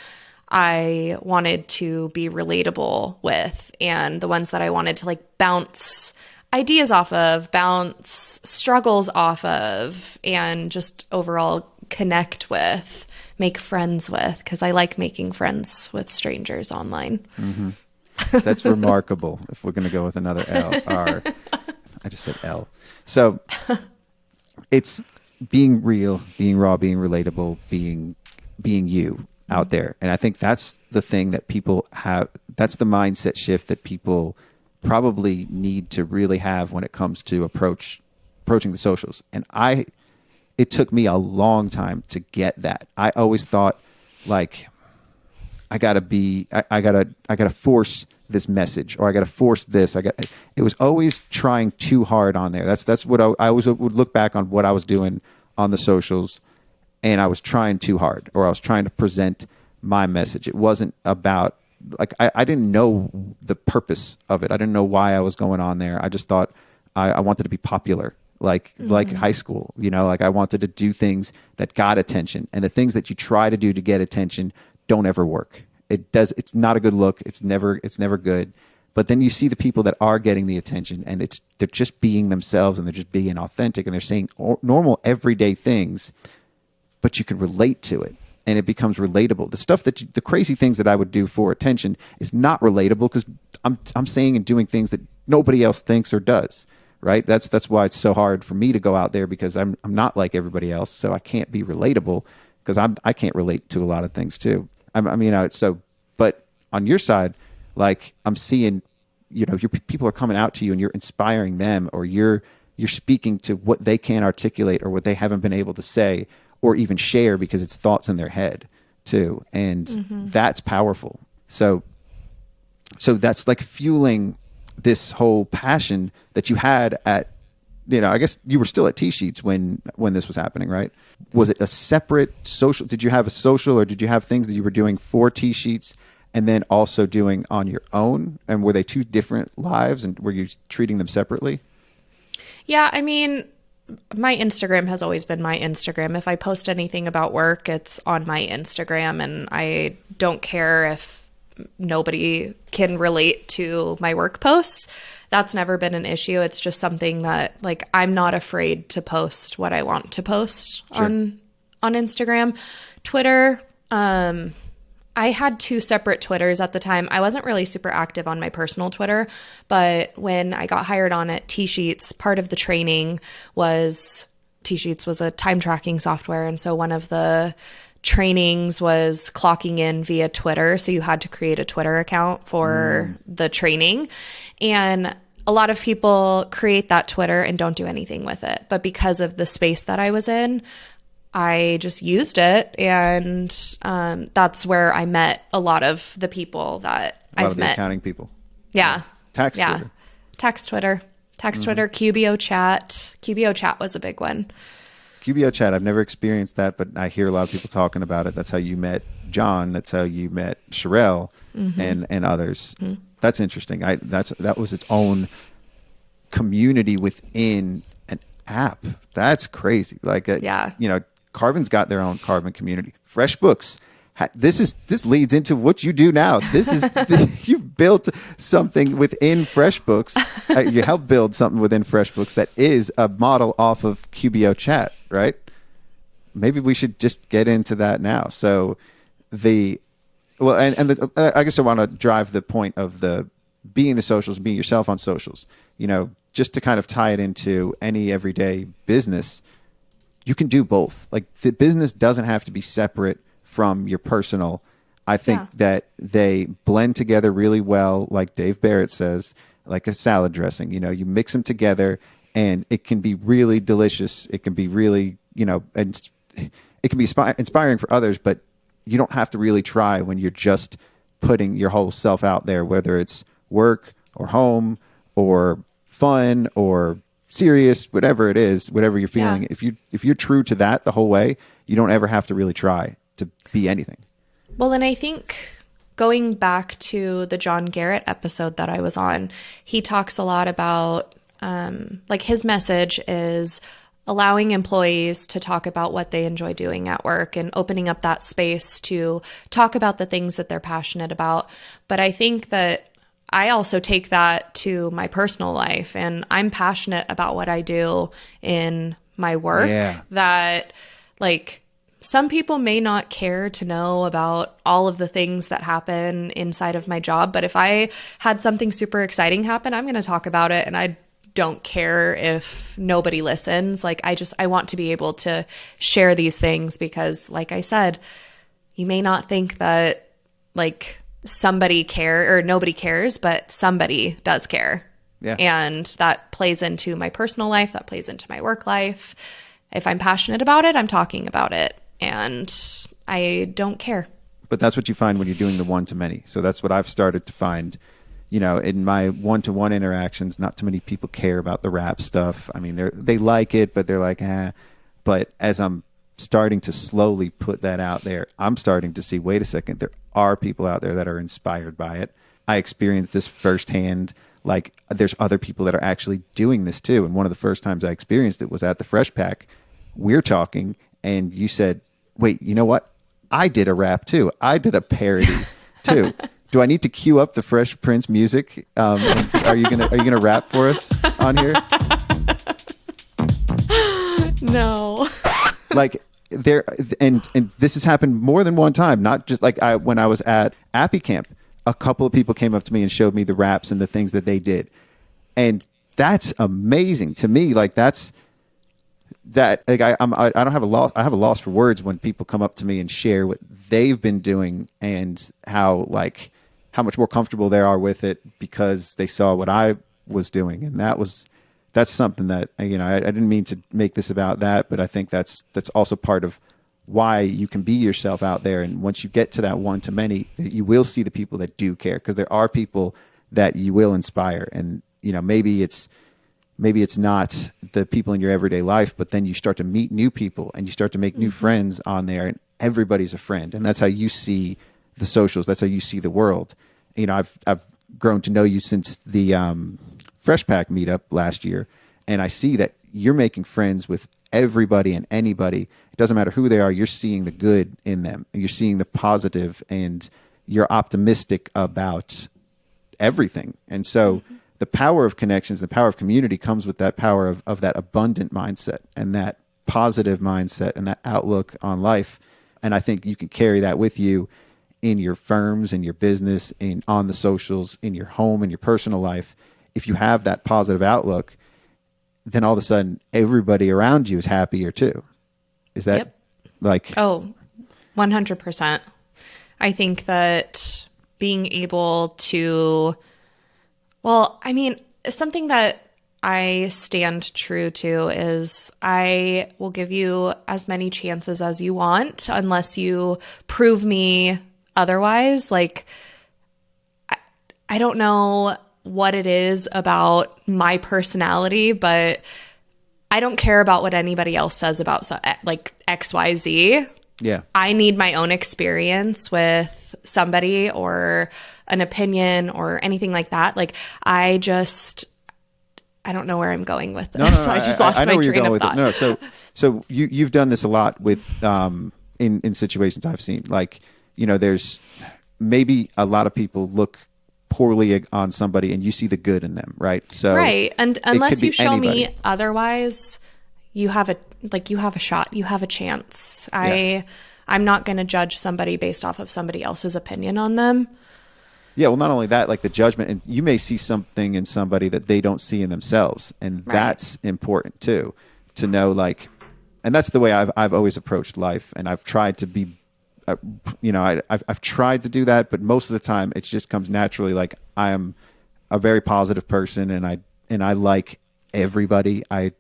I wanted to be relatable with, and the ones that I wanted to like bounce ideas off of, bounce struggles off of, and just overall connect with. Make friends with, because I like making friends with strangers online. Mm-hmm. That's remarkable. If we're going to go with another I just said L. So it's being real, being raw, being relatable, being you out there. And I think that's the thing that people have. That's the mindset shift that people probably need to really have when it comes to approaching the socials. And it took me a long time to get that. I always thought like, I gotta force this message, or I gotta force this. It was always trying too hard on there. That's what I always would look back on what I was doing on the socials, and I was trying too hard, or I was trying to present my message. It wasn't about like, I didn't know the purpose of it. I didn't know why I was going on there. I just thought I wanted to be popular. Like high school, you know, like I wanted to do things that got attention, and the things that you try to do to get attention don't ever work. It's not a good look. It's never good. But then you see the people that are getting the attention, and they're just being themselves, and they're just being authentic, and they're saying normal everyday things, but you can relate to it, and it becomes relatable. The stuff the crazy things that I would do for attention is not relatable, because I'm saying and doing things that nobody else thinks or does. Right. That's why it's so hard for me to go out there, because I'm not like everybody else. So I can't be relatable, because I can't relate to a lot of things too. But on your side, like I'm seeing, you know, people are coming out to you and you're inspiring them, or you're you're speaking to what they can't articulate or what they haven't been able to say or even share because it's thoughts in their head too. And that's powerful. So that's like fueling this whole passion that you had at, I guess you were still at TSheets when this was happening, right? Was it a separate social? Did you have a social, or did you have things that you were doing for TSheets and then also doing on your own? And were they two different lives, and were you treating them separately? Yeah, I mean, my Instagram has always been my Instagram. If I post anything about work, it's on my Instagram, and I don't care if nobody can relate to my work posts. That's never been an issue. It's just something that, like, I'm not afraid to post what I want to post on Instagram. Twitter, I had 2 separate Twitters at the time. I wasn't really super active on my personal Twitter, but when I got hired on at TSheets, part of the training was TSheets was a time tracking software. And so one of the trainings was clocking in via Twitter. So you had to create a Twitter account for the training. And a lot of people create that Twitter and don't do anything with it. But because of the space that I was in, I just used it. And that's where I met a lot of the people that I've met. The accounting people. Yeah. Tax Twitter. Tax Twitter. Twitter, QBO Chat. QBO Chat was a big one. QBO Chat, I've never experienced that, but I hear a lot of people talking about it. That's how you met John. That's how you met Sherrell and others. That's interesting. That was its own community within an app. That's crazy. Like, Carbon's got their own Carbon community. FreshBooks. This leads into what you do now. You've built something within FreshBooks. You helped build something within FreshBooks that is a model off of QBO Chat, right? Maybe we should just get into that now. So I guess I want to drive the point of the being the socials, being yourself on socials. Just to kind of tie it into any everyday business, you can do both. Like, the business doesn't have to be separate from your personal. I think that they blend together really well, like Dave Barrett says, like a salad dressing. You mix them together and it can be really delicious. It can be really, and it can be inspiring for others, but you don't have to really try when you're just putting your whole self out there, whether it's work or home or fun or serious, whatever it is, whatever you're feeling. If you're true to that the whole way, you don't ever have to really try to be anything. Well, and I think going back to the John Garrett episode that I was on, he talks a lot about, his message is allowing employees to talk about what they enjoy doing at work and opening up that space to talk about the things that they're passionate about. But I think that I also take that to my personal life, and I'm passionate about what I do in my work. That, like, some people may not care to know about all of the things that happen inside of my job, but if I had something super exciting happen, I'm going to talk about it, and I don't care if nobody listens. Like, I want to be able to share these things because, like I said, you may not think that, like, somebody care or nobody cares, but somebody does care. Yeah. And that plays into my personal life. That plays into my work life. If I'm passionate about it, I'm talking about it. And I don't care. But that's what you find when you're doing the one-to-many. So that's what I've started to find, in my one-to-one interactions. Not too many people care about the rap stuff. I mean, they like it, but they're like, eh. But as I'm starting to slowly put that out there, I'm starting to see, wait a second, there are people out there that are inspired by it. I experienced this firsthand. Like, there's other people that are actually doing this too. And one of the first times I experienced it was at the Fresh Pack. We're talking, and you said, wait, you know what? I did a rap too. I did a parody too. Do I need to cue up the Fresh Prince music? Are you gonna rap for us on here? No. Like, there, and this has happened more than one time. Not just like when I was at Appy Camp, a couple of people came up to me and showed me the raps and the things that they did, and that's amazing to me. Like, that's that. Like, I don't have a loss. I have a loss for words when people come up to me and share what they've been doing and how much more comfortable they are with it because they saw what I was doing, and that's something that, you know, I didn't mean to make this about that, but I think that's also part of why you can be yourself out there. And once you get to that one to many, you will see the people that do care, because there are people that you will inspire. And, you know, maybe it's not the people in your everyday life, but then you start to meet new people and you start to make new friends on there, and everybody's a friend. And that's how you see the socials. That's how you see the world. You know, I've grown to know you since the Fresh Pack meetup last year, and I see that you're making friends with everybody and anybody. It doesn't matter who they are. You're seeing the good in them. You're seeing the positive, and you're optimistic about everything. And so the power of connections, the power of community comes with that power of that abundant mindset and that positive mindset and that outlook on life. And I think you can carry that with you in your firms, in your business, on the socials, in your home, in your personal life. If you have that positive outlook, then all of a sudden everybody around you is happier too. Is that like... Oh, 100%. I think that being able to, well, I mean, something that I stand true to is I will give you as many chances as you want unless you prove me otherwise. Like, I don't know what it is about my personality, but I don't care about what anybody else says about like XYZ. Yeah. I need my own experience with somebody or an opinion or anything like that. Like, I don't know where I'm going with this. So I just lost my train of thought. No, so you've done this a lot with in situations I've seen. Like, you know, there's maybe a lot of people look poorly on somebody and you see the good in them, right? So right. And unless you show anybody. me otherwise, you have a shot, you have a chance. I'm not going to judge somebody based off of somebody else's opinion on them. Yeah, well, not only that, like the judgment, and you may see something in somebody that they don't see in themselves, and that's important too, to know, like, and that's the way I've always approached life, and I've tried to be, you know, I've tried to do that, but most of the time it just comes naturally. Like, I am a very positive person, and I like everybody. I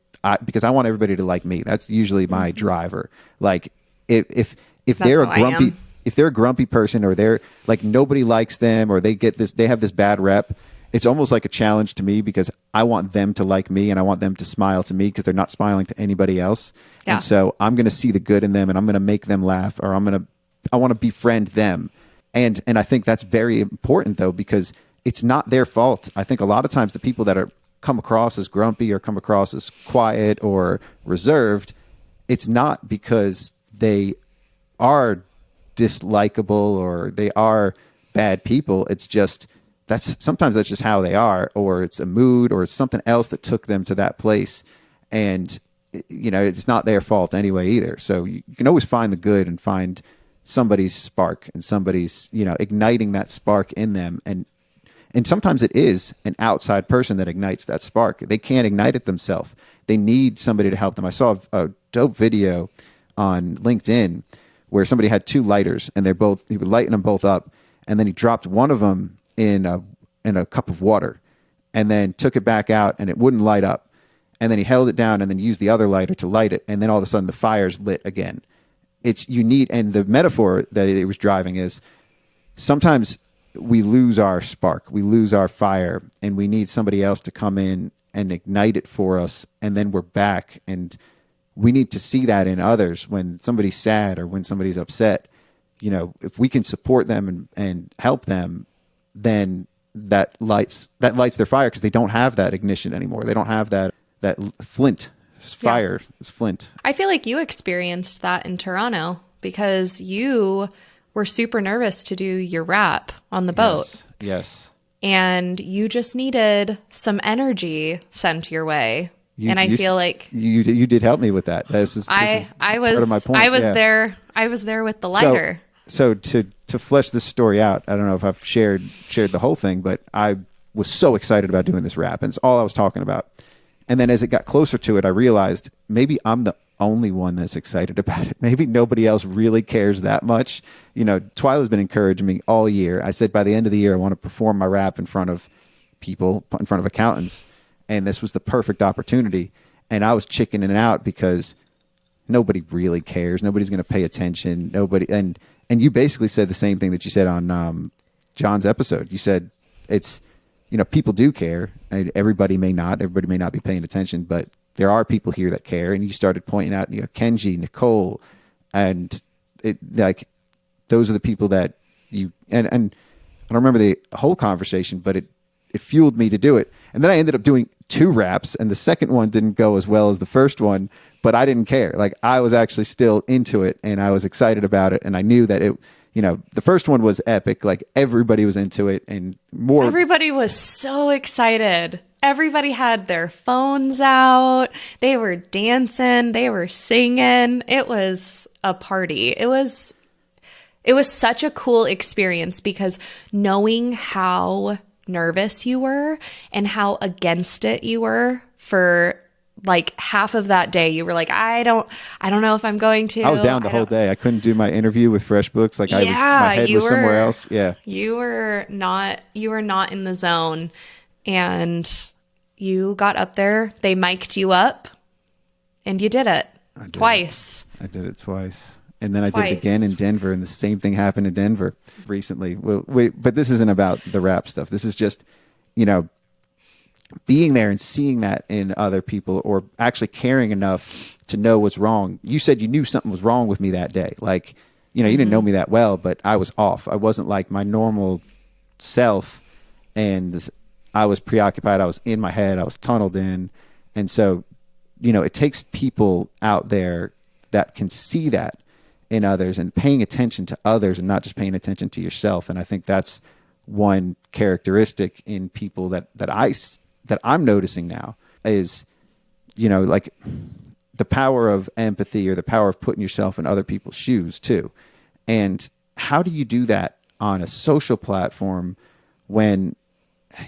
because I want everybody to like me. That's usually my driver. Like, if they're a grumpy. If they're a grumpy person, or they're like nobody likes them, or they have this bad rep, it's almost like a challenge to me, because I want them to like me and I want them to smile to me, because they're not smiling to anybody else. Yeah. And so I'm going to see the good in them, and I'm going to make them laugh, or I want to befriend them. And I think that's very important though, because it's not their fault. I think a lot of times the people that come across as grumpy or come across as quiet or reserved, it's not because they are dislikable or they are bad people. It's just sometimes that's just how they are, or it's a mood, or it's something else that took them to that place, and you know, it's not their fault anyway either. So you can always find the good and find somebody's spark and somebody's, you know, igniting that spark in them, and sometimes it is an outside person that ignites that spark. They can't ignite it themselves. They need somebody to help them. I saw a dope video on LinkedIn where somebody had two lighters, and he was lighting them both up, and then he dropped one of them in a cup of water, and then took it back out, and it wouldn't light up, and then he held it down, and then used the other lighter to light it, and then all of a sudden the fire's lit again. And the metaphor that it was driving is sometimes we lose our spark, we lose our fire, and we need somebody else to come in and ignite it for us, and then we're back. And we need to see that in others when somebody's sad or when somebody's upset. You know, if we can support them and help them, then that lights their fire, because they don't have that ignition anymore. They don't have that flint fire. Yeah. It's flint. I feel like you experienced that in Toronto, because you were super nervous to do your rap on the boat. Yes. And you just needed some energy sent your way. I feel like you did help me with that. I was part of my point. I was there with the lighter. So to flesh this story out, I don't know if I've shared the whole thing, but I was so excited about doing this rap, and it's all I was talking about. And then as it got closer to it, I realized maybe I'm the only one that's excited about it. Maybe nobody else really cares that much. You know, Twyla's been encouraging me all year. I said by the end of the year I want to perform my rap in front of people, in front of accountants. and this was the perfect opportunity. And I was chickening out because nobody really cares. Nobody's going to pay attention. Nobody. And you basically said the same thing that you said on John's episode. You said it's, people do care, and everybody may not be paying attention, but there are people here that care. And you started pointing out, Kenji, Nikole, and it, like, those are the people that you, and I don't remember the whole conversation, but it fueled me to do it. And then I ended up doing 2 wraps, and the second one didn't go as well as the first one, but I didn't care. Like, I was actually still into it, and I was excited about it. And I knew that it, the first one was epic. Like, everybody was into it, and more. Everybody was so excited. Everybody had their phones out. They were dancing. They were singing. It was a party. It was such a cool experience, because knowing how nervous you were and how against it you were for like half of that day, you were like, I don't know if I'm going to. I was down the whole day. I couldn't do my interview with FreshBooks. Like, my head was somewhere else. Yeah. You were not in the zone, and you got up there. They mic'd you up, and you did it twice. I did it twice. And then I did it again in Denver, and the same thing happened in Denver recently. But this isn't about the rap stuff. This is just, being there and seeing that in other people, or actually caring enough to know what's wrong. You said you knew something was wrong with me that day. Like, you didn't know me that well, but I was off. I wasn't like my normal self, and I was preoccupied. I was in my head. I was tunneled in. And so, it takes people out there that can see that in others and paying attention to others, and not just paying attention to yourself. And I think that's one characteristic in people that I'm noticing now is, like the power of empathy, or the power of putting yourself in other people's shoes too. And how do you do that on a social platform when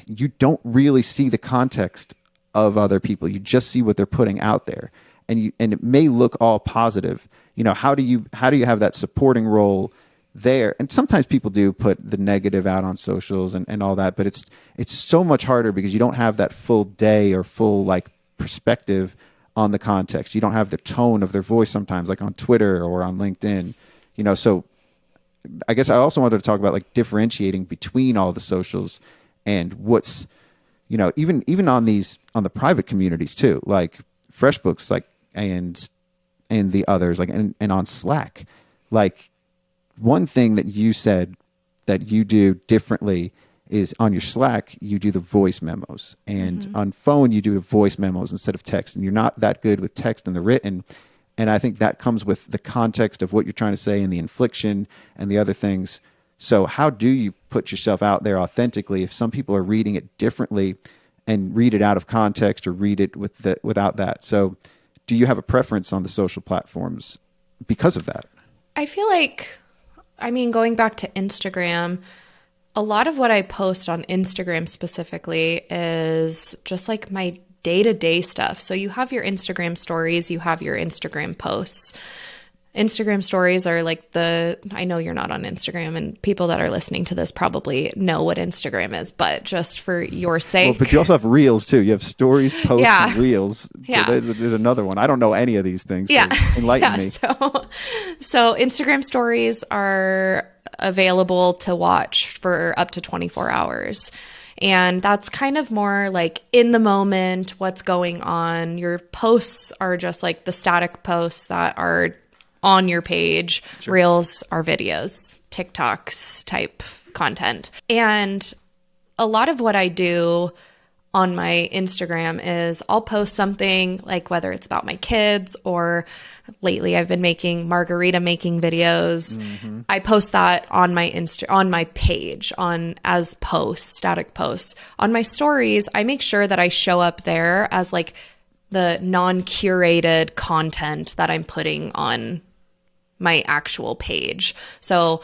you don't really see the context of other people? You just see what they're putting out there, and it may look all positive. How do you have that supporting role there? And sometimes people do put the negative out on socials and all that, but it's so much harder because you don't have that full day or full like perspective on the context. You don't have the tone of their voice sometimes, like on Twitter or on LinkedIn. So I guess I also wanted to talk about like differentiating between all the socials and what's, even on the private communities too, like FreshBooks, like, and the others, like, and on Slack. Like, one thing that you said that you do differently is on your Slack, you do the voice memos, and on phone, you do the voice memos instead of text, and you're not that good with text and the written. And I think that comes with the context of what you're trying to say and the inflection and the other things. So how do you put yourself out there authentically if some people are reading it differently and read it out of context or read it without that? So do you have a preference on the social platforms because of that? I feel like, going back to Instagram, a lot of what I post on Instagram specifically is just like my day-to-day stuff. So you have your Instagram stories, you have your Instagram posts. Instagram stories are like I know you're not on Instagram, and people that are listening to this probably know what Instagram is, but just for your sake. Well, but you also have reels too. You have stories, posts, and reels. Yeah. So there's another one. I don't know any of these things. So enlighten me. So Instagram stories are available to watch for up to 24 hours. And that's kind of more like in the moment, what's going on. Your posts are just like the static posts that are on your page. Sure. Reels are videos, TikToks type content. And a lot of what I do on my Instagram is I'll post something like, whether it's about my kids, or lately I've been making margarita making videos. Mm-hmm. I post that on my on my page as posts, static posts. On my stories, I make sure that I show up there as like the non-curated content that I'm putting on my actual page. So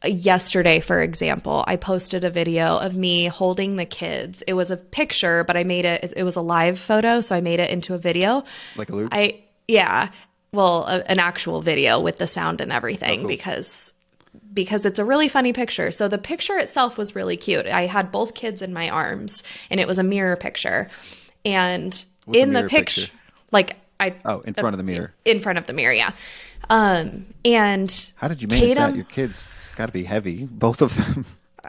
yesterday, for example, I posted a video of me holding the kids. It was a picture, but I made it was a live photo, so I made it into a video. Like a loop? An actual video with the sound and everything. Oh, cool. because it's a really funny picture. So the picture itself was really cute. I had both kids in my arms, and it was a mirror picture. And What's a in the mirror picture, in front of the mirror. In front of the mirror, yeah. And how did you manage that? Your kids got to be heavy, both of them.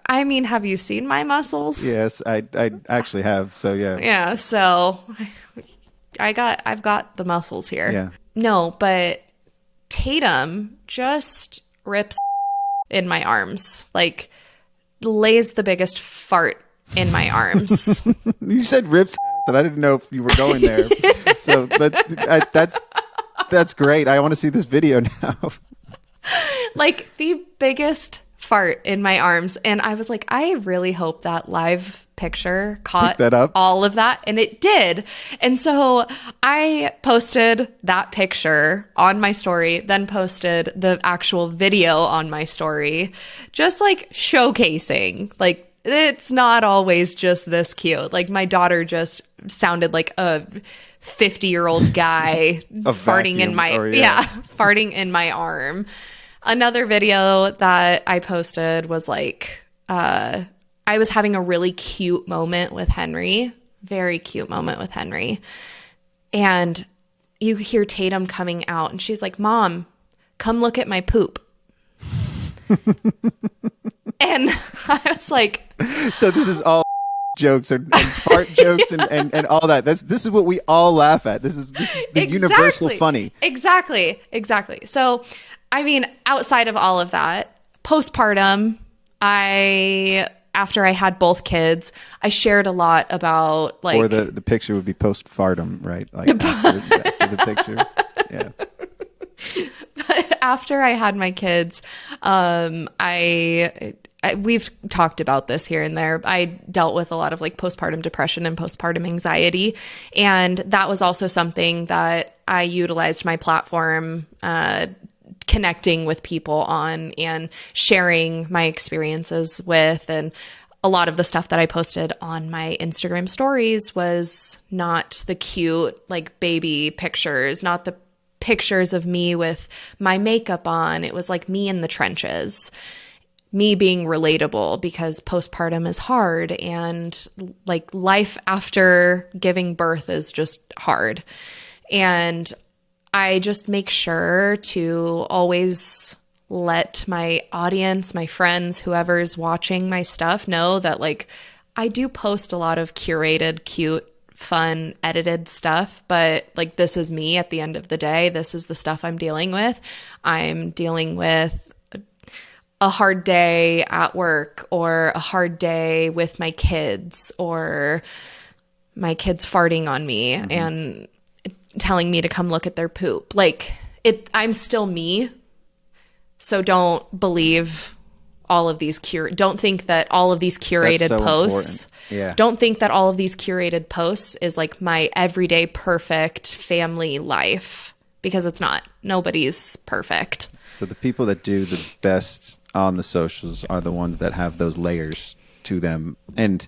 I mean, have you seen my muscles? Yes, I actually have. So yeah. Yeah. So I've got the muscles here. Yeah. No, but Tatum just rips in my arms, like lays the biggest fart in my arms. You said rips, and I didn't know if you were going there. So that's great. I want to see this video now. Like the biggest fart in my arms. And I was like, I really hope that live picture caught that up. All of that. And it did. And so I posted that picture on my story, then posted the actual video on my story, just like showcasing, like, it's not always just this cute. Like my daughter just sounded like a 50-year-old guy farting in my farting in my arm. Another video that I posted was like I was having a really cute moment with Henry, very cute moment with Henry. And you hear Tatum coming out and she's like, "Mom, come look at my poop." And I was like, so this is all jokes and fart jokes and all that. This is what we all laugh at. This is the universal funny. Exactly. So, I mean, outside of all of that, postpartum, after I had both kids, I shared a lot about like... Or the picture would be postpartum, right? Like after the picture. Yeah. But after I had my kids, we've talked about this here and there. I dealt with a lot of like postpartum depression and postpartum anxiety. And that was also something that I utilized my platform, connecting with people on and sharing my experiences with. And a lot of the stuff that I posted on my Instagram stories was not the cute, like baby pictures, not the pictures of me with my makeup on. It was like me in the trenches, me being relatable, because postpartum is hard and like life after giving birth is just hard. And I just make sure to always let my audience, my friends, whoever's watching my stuff know that like I do post a lot of curated, cute, fun, edited stuff, but like this is me at the end of the day. This is the stuff I'm dealing with. I'm dealing with a hard day at work, or a hard day with my kids, or my kids farting on me and telling me to come look at their poop. Like I'm still me. So don't believe all of these don't think that all of these curated posts. Yeah. Don't think that all of these curated posts is like my everyday perfect family life, because it's not. Nobody's perfect. So the people that do the best on the socials are the ones that have those layers to them. And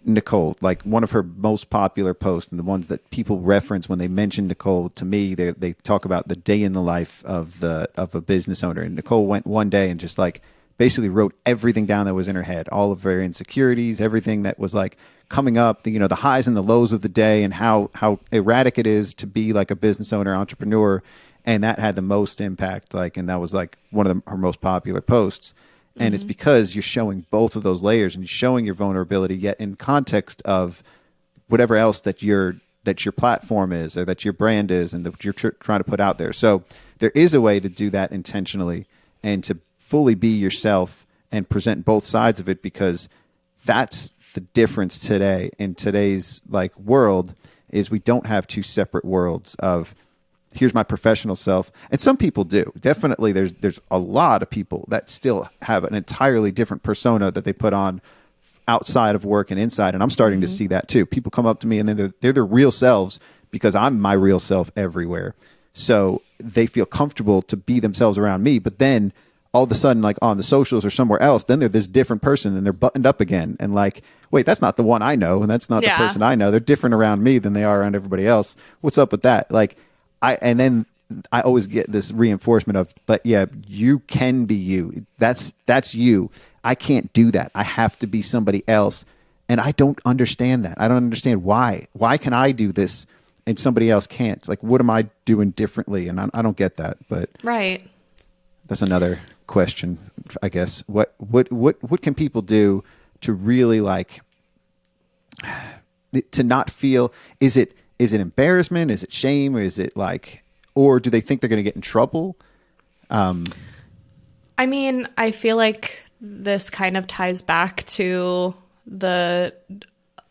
Nikole, like one of her most popular posts, and the ones that people reference when they mention Nikole, to me, they talk about the day in the life of a business owner. And Nikole went one day and just like basically wrote everything down that was in her head, all of her insecurities, everything that was like coming up, the highs and the lows of the day, and how erratic it is to be like a business owner, entrepreneur. And that had the most impact, and that was like one of her most popular posts. And it's because you're showing both of those layers and you're showing your vulnerability, yet in context of whatever else that your platform is, or that your brand is, and that you're trying to put out there. So there is a way to do that intentionally and to fully be yourself and present both sides of it, because that's the difference today in today's like world, is we don't have two separate worlds of here's my professional self. And some people do. Definitely there's a lot of people that still have an entirely different persona that they put on outside of work and inside. And I'm starting to see that too. People come up to me and then they're their real selves, because I'm my real self everywhere. So they feel comfortable to be themselves around me. But then all of a sudden, like on the socials or somewhere else, then they're this different person and they're buttoned up again. And like, wait, that's not the one I know. And that's not the person I know. They're different around me than they are around everybody else. What's up with that? Like, and then I always get this reinforcement of, but yeah, you can be you. That's you. I can't do that. I have to be somebody else. And I don't understand that. I don't understand why. Why can I do this and somebody else can't? Like, what am I doing differently? And I don't get that. But Right. that's another question, I guess. What can people do to really like to not feel? Is it embarrassment? Is it shame? Or is it like, or do they think they're going to get in trouble? I mean, I feel like this kind of ties back to the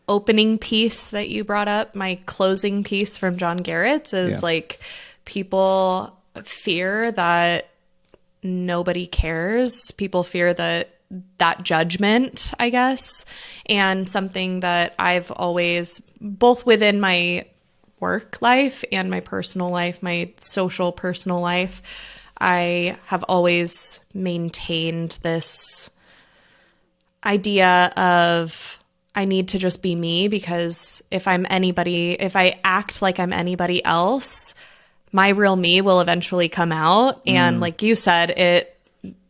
opening piece that you brought up. My closing piece from John Garrett is like, people fear that nobody cares. People fear that judgment, I guess. And something that I've always, both within my work life and my personal life, my social personal life, I have always maintained this idea of I need to just be me, because if I act like I'm anybody else, my real me will eventually come out. And like you said,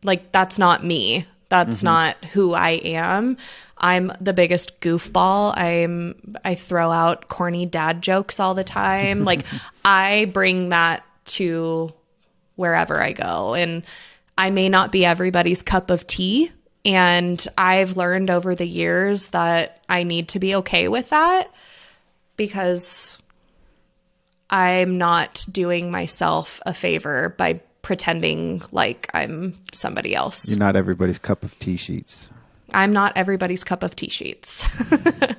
that's not me. That's not who I am. I'm the biggest goofball. I throw out corny dad jokes all the time. Like, I bring that to wherever I go. And I may not be everybody's cup of tea. And I've learned over the years that I need to be okay with that, because I'm not doing myself a favor by pretending like I'm somebody else. You're not everybody's cup of TSheets. I'm not everybody's cup of TSheets.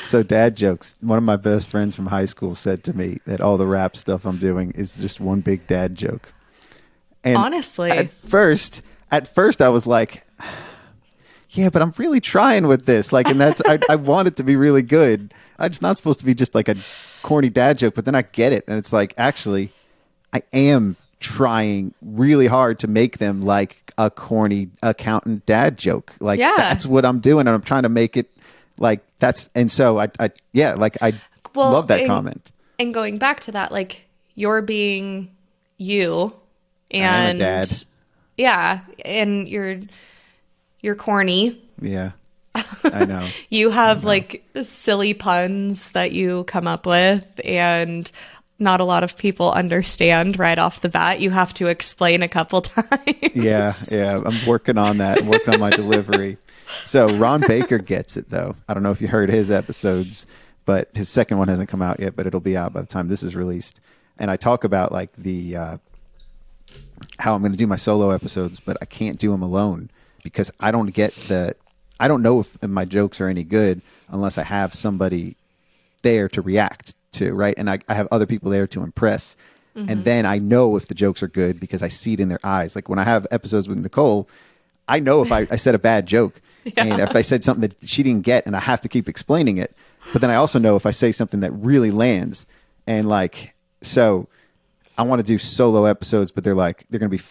So dad jokes. One of my best friends from high school said to me that all the rap stuff I'm doing is just one big dad joke. And honestly, at first I was like, yeah, but I'm really trying with this. Like, and that's, I want it to be really good. It's not supposed to be just like a corny dad joke, but then I get it. And it's like, actually, I am trying really hard to make them like a corny accountant dad joke. Like, that's what I'm doing. And I'm trying to make it like that's, and so I love that comment. And going back to that, like, you're being you, and I am a dad. Yeah. And you're corny. Yeah. I know. You have like silly puns that you come up with, and not a lot of people understand right off the bat. You have to explain a couple times. Yeah. I'm working on that. I'm working on my delivery. So Ron Baker gets it, though. I don't know if you heard his episodes, but his second one hasn't come out yet, but it'll be out by the time this is released. And I talk about like the how I'm going to do my solo episodes, but I can't do them alone because I don't know if my jokes are any good unless I have somebody there to react to, right? And I have other people there to impress. Mm-hmm. And then I know if the jokes are good because I see it in their eyes. Like when I have episodes with Nikole, I know if I said a bad joke and if I said something that she didn't get and I have to keep explaining it. But then I also know if I say something that really lands. And like, so I want to do solo episodes, but they're going to be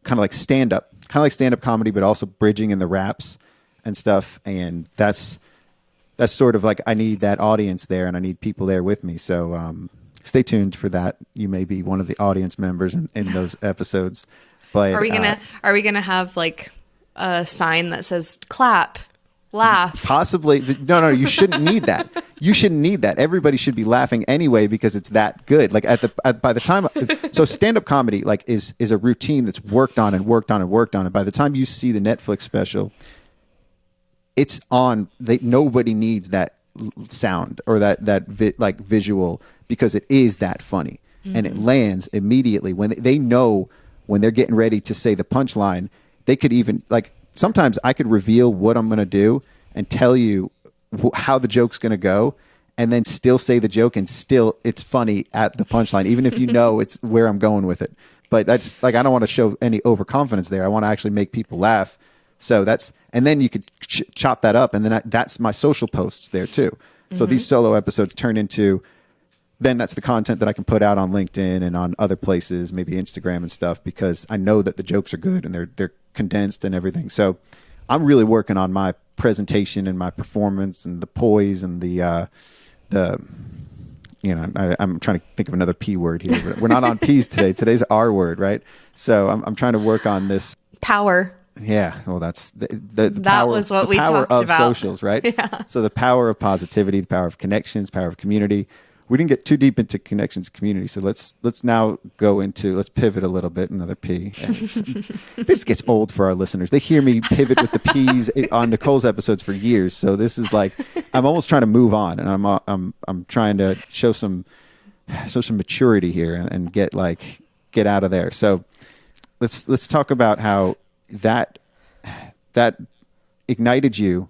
kind of like stand-up comedy, but also bridging in the raps and stuff. And that's sort of like, I need that audience there and I need people there with me. So stay tuned for that. You may be one of the audience members in those episodes. But are we gonna have like a sign that says clap, laugh? Possibly. No, you shouldn't need that. You shouldn't need that. Everybody should be laughing anyway because it's that good. Like by the time, so stand-up comedy like is a routine that's worked on. And by the time you see the Netflix special, it's on. Nobody needs that sound or that visual because it is that funny and it lands immediately when they know when they're getting ready to say the punchline. They could even like sometimes I could reveal what I'm going to do and tell you how the joke's going to go and then still say the joke and still it's funny at the punchline, even if you know it's where I'm going with it. But that's like, I don't want to show any overconfidence there. I want to actually make people laugh. So and then you could chop that up and then that's my social posts there too. So these solo episodes turn into, then that's the content that I can put out on LinkedIn and on other places, maybe Instagram and stuff, because I know that the jokes are good and they're condensed and everything. So I'm really working on my presentation and my performance and the poise and I'm trying to think of another P word here, but we're not on P's today. Today's R word, right? So I'm trying to work on this. Power. Yeah, well, that's the That power, was what the we power talked of about. socials, right? Yeah. So the power of positivity, the power of connections, power of community. We didn't get too deep into connections and community, so let's now let's pivot a little bit. Another P. This gets old for our listeners. They hear me pivot with the P's on Nikole's episodes for years, so this is like I'm almost trying to move on, and I'm trying to show some maturity here and get out of there. So let's talk about how that ignited you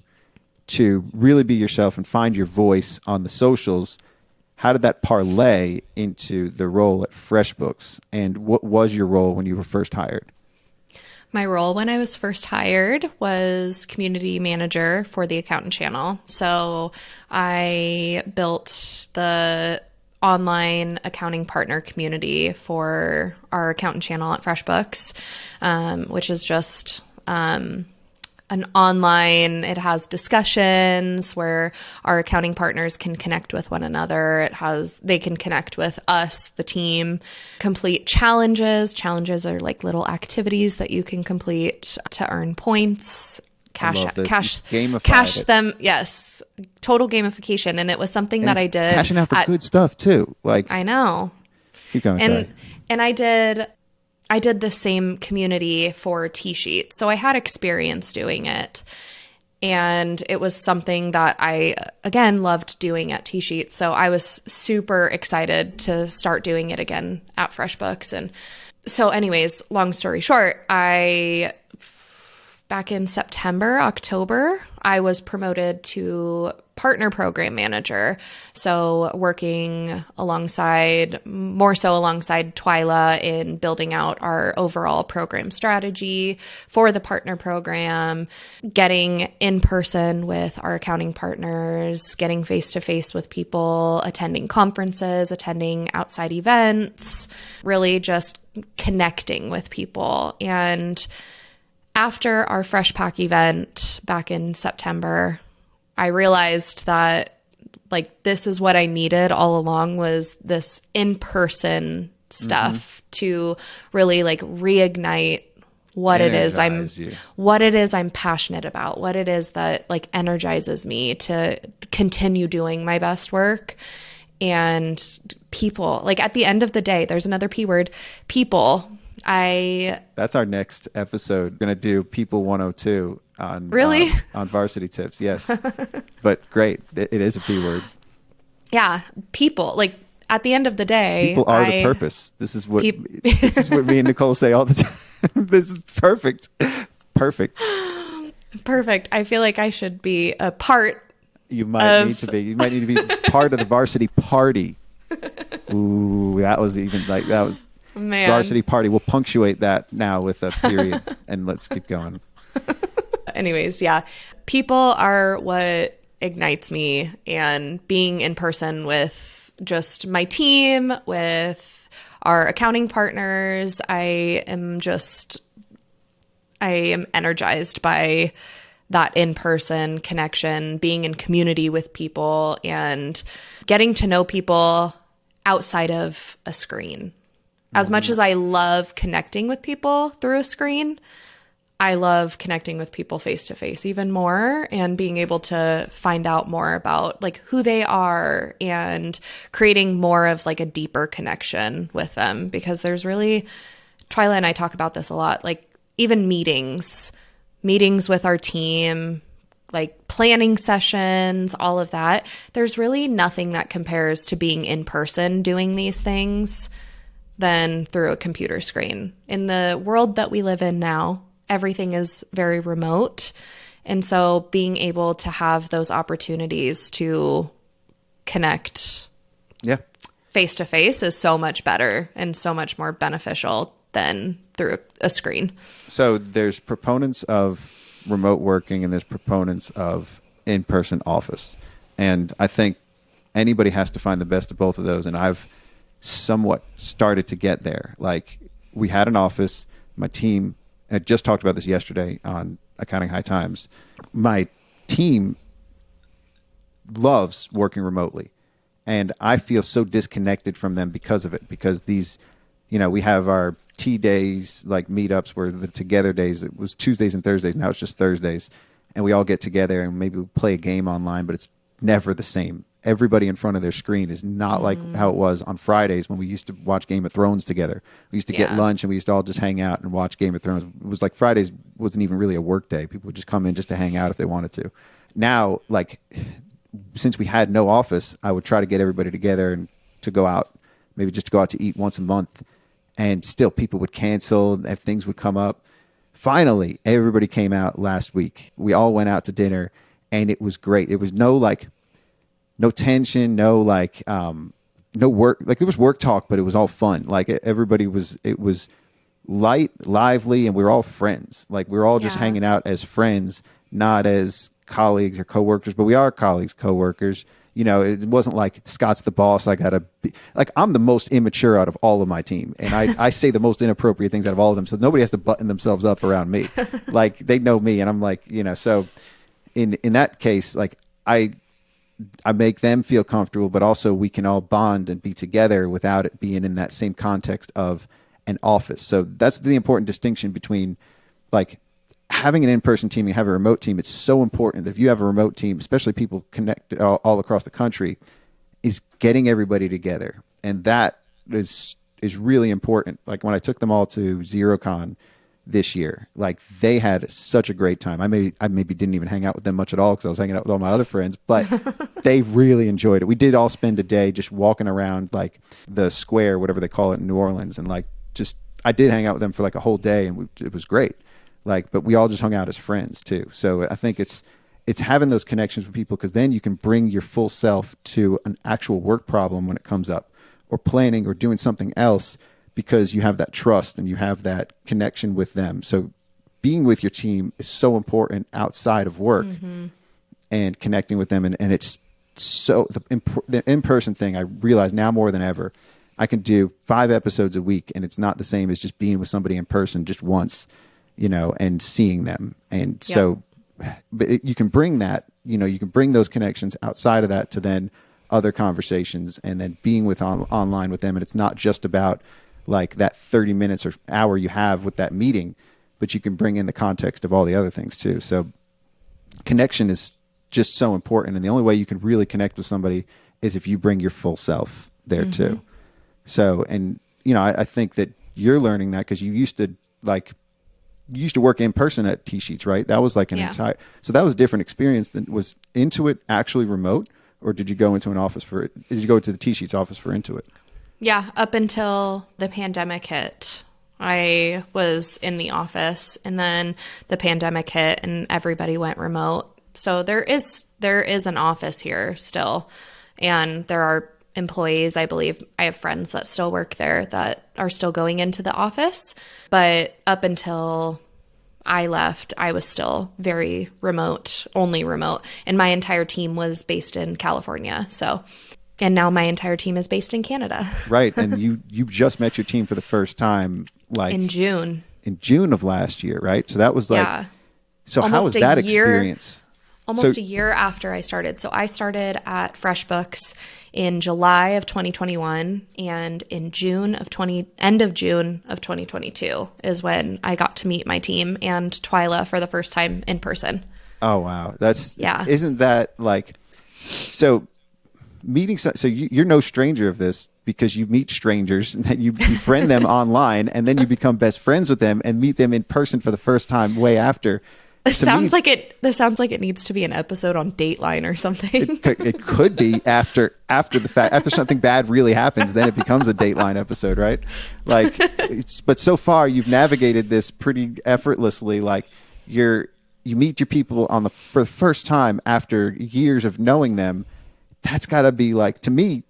to really be yourself and find your voice on the socials. How did that parlay into the role at FreshBooks? And what was your role when you were first hired? My role when I was first hired was community manager for the accountant channel. So I built the online accounting partner community for our accountant channel at FreshBooks, which is just an online, it has discussions where our accounting partners can connect with one another. They can connect with us, the team, complete challenges. Challenges are like little activities that you can complete to earn points, cash them. Yes. Total gamification. And it was something that I did. Cashing out for good stuff too. I know. Keep going. And I did the same community for TSheets. So I had experience doing it. And it was something that I, again, loved doing at TSheets. So I was super excited to start doing it again at FreshBooks. And so anyways, long story short, back in October, I was promoted to partner program manager. So working more so alongside Twyla in building out our overall program strategy for the partner program, getting in person with our accounting partners, getting face-to-face with people, attending conferences, attending outside events, really just connecting with people. And after our Fresh Pack event back in September, I realized that this is what I needed all along, was this in-person stuff to really reignite what it is I'm passionate about, what it is that energizes me to continue doing my best work. And people, at the end of the day, there's another P word, people. That's our next episode. We're going to do People 102 on on Varsity Tips. Yes. But great. It is a P word. Yeah. People, at the end of the day, people are the purpose. This is what me and Nikole say all the time. This is perfect. Perfect. I feel like I should be a part. You might need to be. You might need to be part of the varsity party. Ooh, that was Man. Varsity party. We'll punctuate that now with a period and let's keep going. Anyways, yeah. People are what ignites me, and being in person with just my team, with our accounting partners, I am energized by that in-person connection, being in community with people and getting to know people outside of a screen. As much as I love connecting with people through a screen, I love connecting with people face to face even more, and being able to find out more about who they are and creating more of a deeper connection with them. Because there's really, Twyla and I talk about this a lot, even meetings with our team, planning sessions, all of that. There's really nothing that compares to being in person doing these things than through a computer screen. In the world that we live in now, everything is very remote. And so being able to have those opportunities to connect face to face is so much better and so much more beneficial than through a screen. So there's proponents of remote working and there's proponents of in-person office. And I think anybody has to find the best of both of those. And I've somewhat started to get there. We had an office, my team, I just talked about this yesterday on Accounting High Times. My team loves working remotely, and I feel so disconnected from them because of it, because we have our T days, like meetups where the together days, it was Tuesdays and Thursdays. Now it's just Thursdays. And we all get together and maybe we play a game online, but it's never the same. Everybody in front of their screen is not like how it was on Fridays when we used to watch Game of Thrones together. We used to get lunch and we used to all just hang out and watch Game of Thrones. It was like Fridays wasn't even really a work day. People would just come in just to hang out if they wanted to. Now, like, since we had no office, I would try to get everybody together and to go out, maybe just to go out to eat once a month. And still people would cancel if things would come up. Finally, everybody came out last week. We all went out to dinner and it was great. It was no tension, no work. Like there was work talk, but it was all fun. Like it was light, lively, and we were all friends. Like we were all just hanging out as friends, not as colleagues or coworkers, but we are colleagues, coworkers. You know, it wasn't like Scott's the boss. I gotta be like, I'm the most immature out of all of my team. And I say the most inappropriate things out of all of them. So nobody has to button themselves up around me. Like they know me and I'm like, you know, so in that case, like I make them feel comfortable, but also we can all bond and be together without it being in that same context of an office. So that's the important distinction between like having an in-person team and having a remote team. It's so important that if you have a remote team, especially people connected all across the country, is getting everybody together. And that is really important. Like when I took them all to XeroCon this year, like they had such a great time. I maybe didn't even hang out with them much at all because I was hanging out with all my other friends, but they really enjoyed it. We did all spend a day just walking around like the square, whatever they call it in New Orleans. And like, just, I did hang out with them for like a whole day and it was great. Like, but we all just hung out as friends too. So I think it's having those connections with people, because then you can bring your full self to an actual work problem when it comes up, or planning or doing something else, because you have that trust and you have that connection with them. So being with your team is so important outside of work and connecting with them. And it's so the in-person thing, I realize now more than ever, I can do 5 episodes a week and it's not the same as just being with somebody in person just once, you know, and seeing them. And so but you can bring that, you know, you can bring those connections outside of that to then other conversations and then being with online with them. And it's not just about like that 30 minutes or hour you have with that meeting, but you can bring in the context of all the other things too. So connection is just so important. And the only way you can really connect with somebody is if you bring your full self there too. So, and you know, I think that you're learning that because you used to work in person at TSheets, right? That was like so that was a different experience. Than was Intuit actually remote, or did you go into an office did you go to the TSheets office for Intuit? Yeah. Up until the pandemic hit, I was in the office, and then the pandemic hit and everybody went remote. So there is an office here still, and there are employees, I believe. I have friends that still work there that are still going into the office. But up until I left, I was still very remote, only remote. And my entire team was based in California. So, and now my entire team is based in Canada. Right. And you just met your team for the first time, like in June of last year, right? So that was like, so how was that experience? Almost a year after I started. So I started at FreshBooks in July of 2021, and in end of June of 2022 is when I got to meet my team and Twyla for the first time in person. Oh, wow. Isn't that like, so meeting, so you're no stranger of this, because you meet strangers and then you befriend them online, and then you become best friends with them and meet them in person for the first time way after. This sounds like it needs to be an episode on Dateline or something. It could be after the fact, after something bad really happens, then it becomes a Dateline episode, right? Like, but so far you've navigated this pretty effortlessly. Like you meet your people for the first time after years of knowing them. That's got to be like, to me,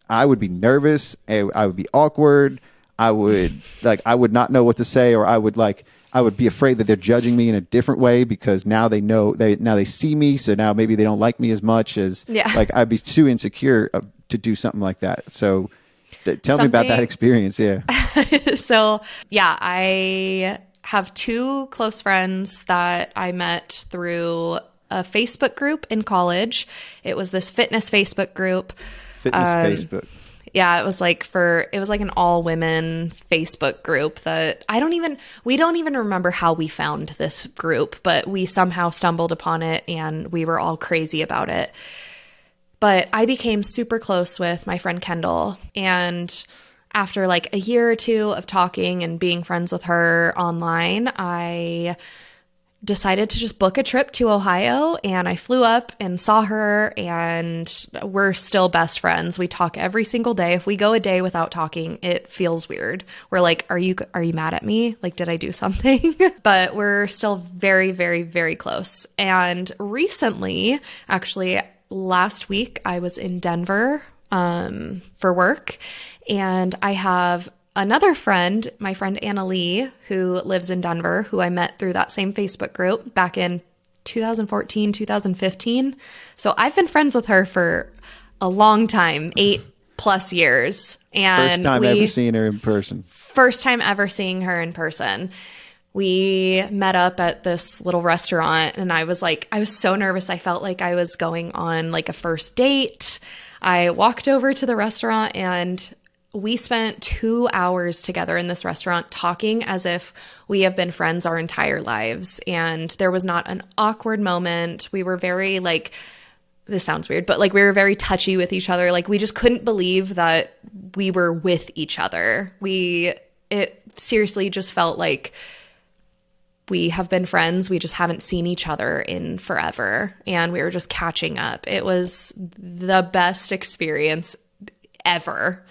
I would be nervous. I would be awkward. I would not know what to say, or I would be afraid that they're judging me in a different way because now they see me. So now maybe they don't like me as much as like I'd be too insecure to do something like that. So tell me about that experience. Yeah. So I have 2 close friends that I met through a Facebook group in college. It was this fitness Facebook group. Facebook. Yeah, it was like an all women Facebook group that we don't even remember how we found this group, but we somehow stumbled upon it and we were all crazy about it. But I became super close with my friend Kendall, and after like a year or two of talking and being friends with her online, I decided to just book a trip to Ohio, and I flew up and saw her, and we're still best friends. We talk every single day. If we go a day without talking, it feels weird. We're like, are you mad at me? Like, did I do something? But we're still very, very, very close. And recently, actually last week, I was in Denver for work, and I have another friend, my friend Anna Lee, who lives in Denver, who I met through that same Facebook group back in 2014, 2015. So I've been friends with her for a long time, 8+ years. And First time ever seeing her in person. First time ever seeing her in person. We met up at this little restaurant, and I was so nervous. I felt like I was going on like a first date. I walked over to the restaurant, and we spent 2 hours together in this restaurant talking as if we have been friends our entire lives. And there was not an awkward moment. We were very this sounds weird, but we were very touchy with each other. Like, we just couldn't believe that we were with each other. It seriously just felt like we have been friends. We just haven't seen each other in forever. And we were just catching up. It was the best experience ever.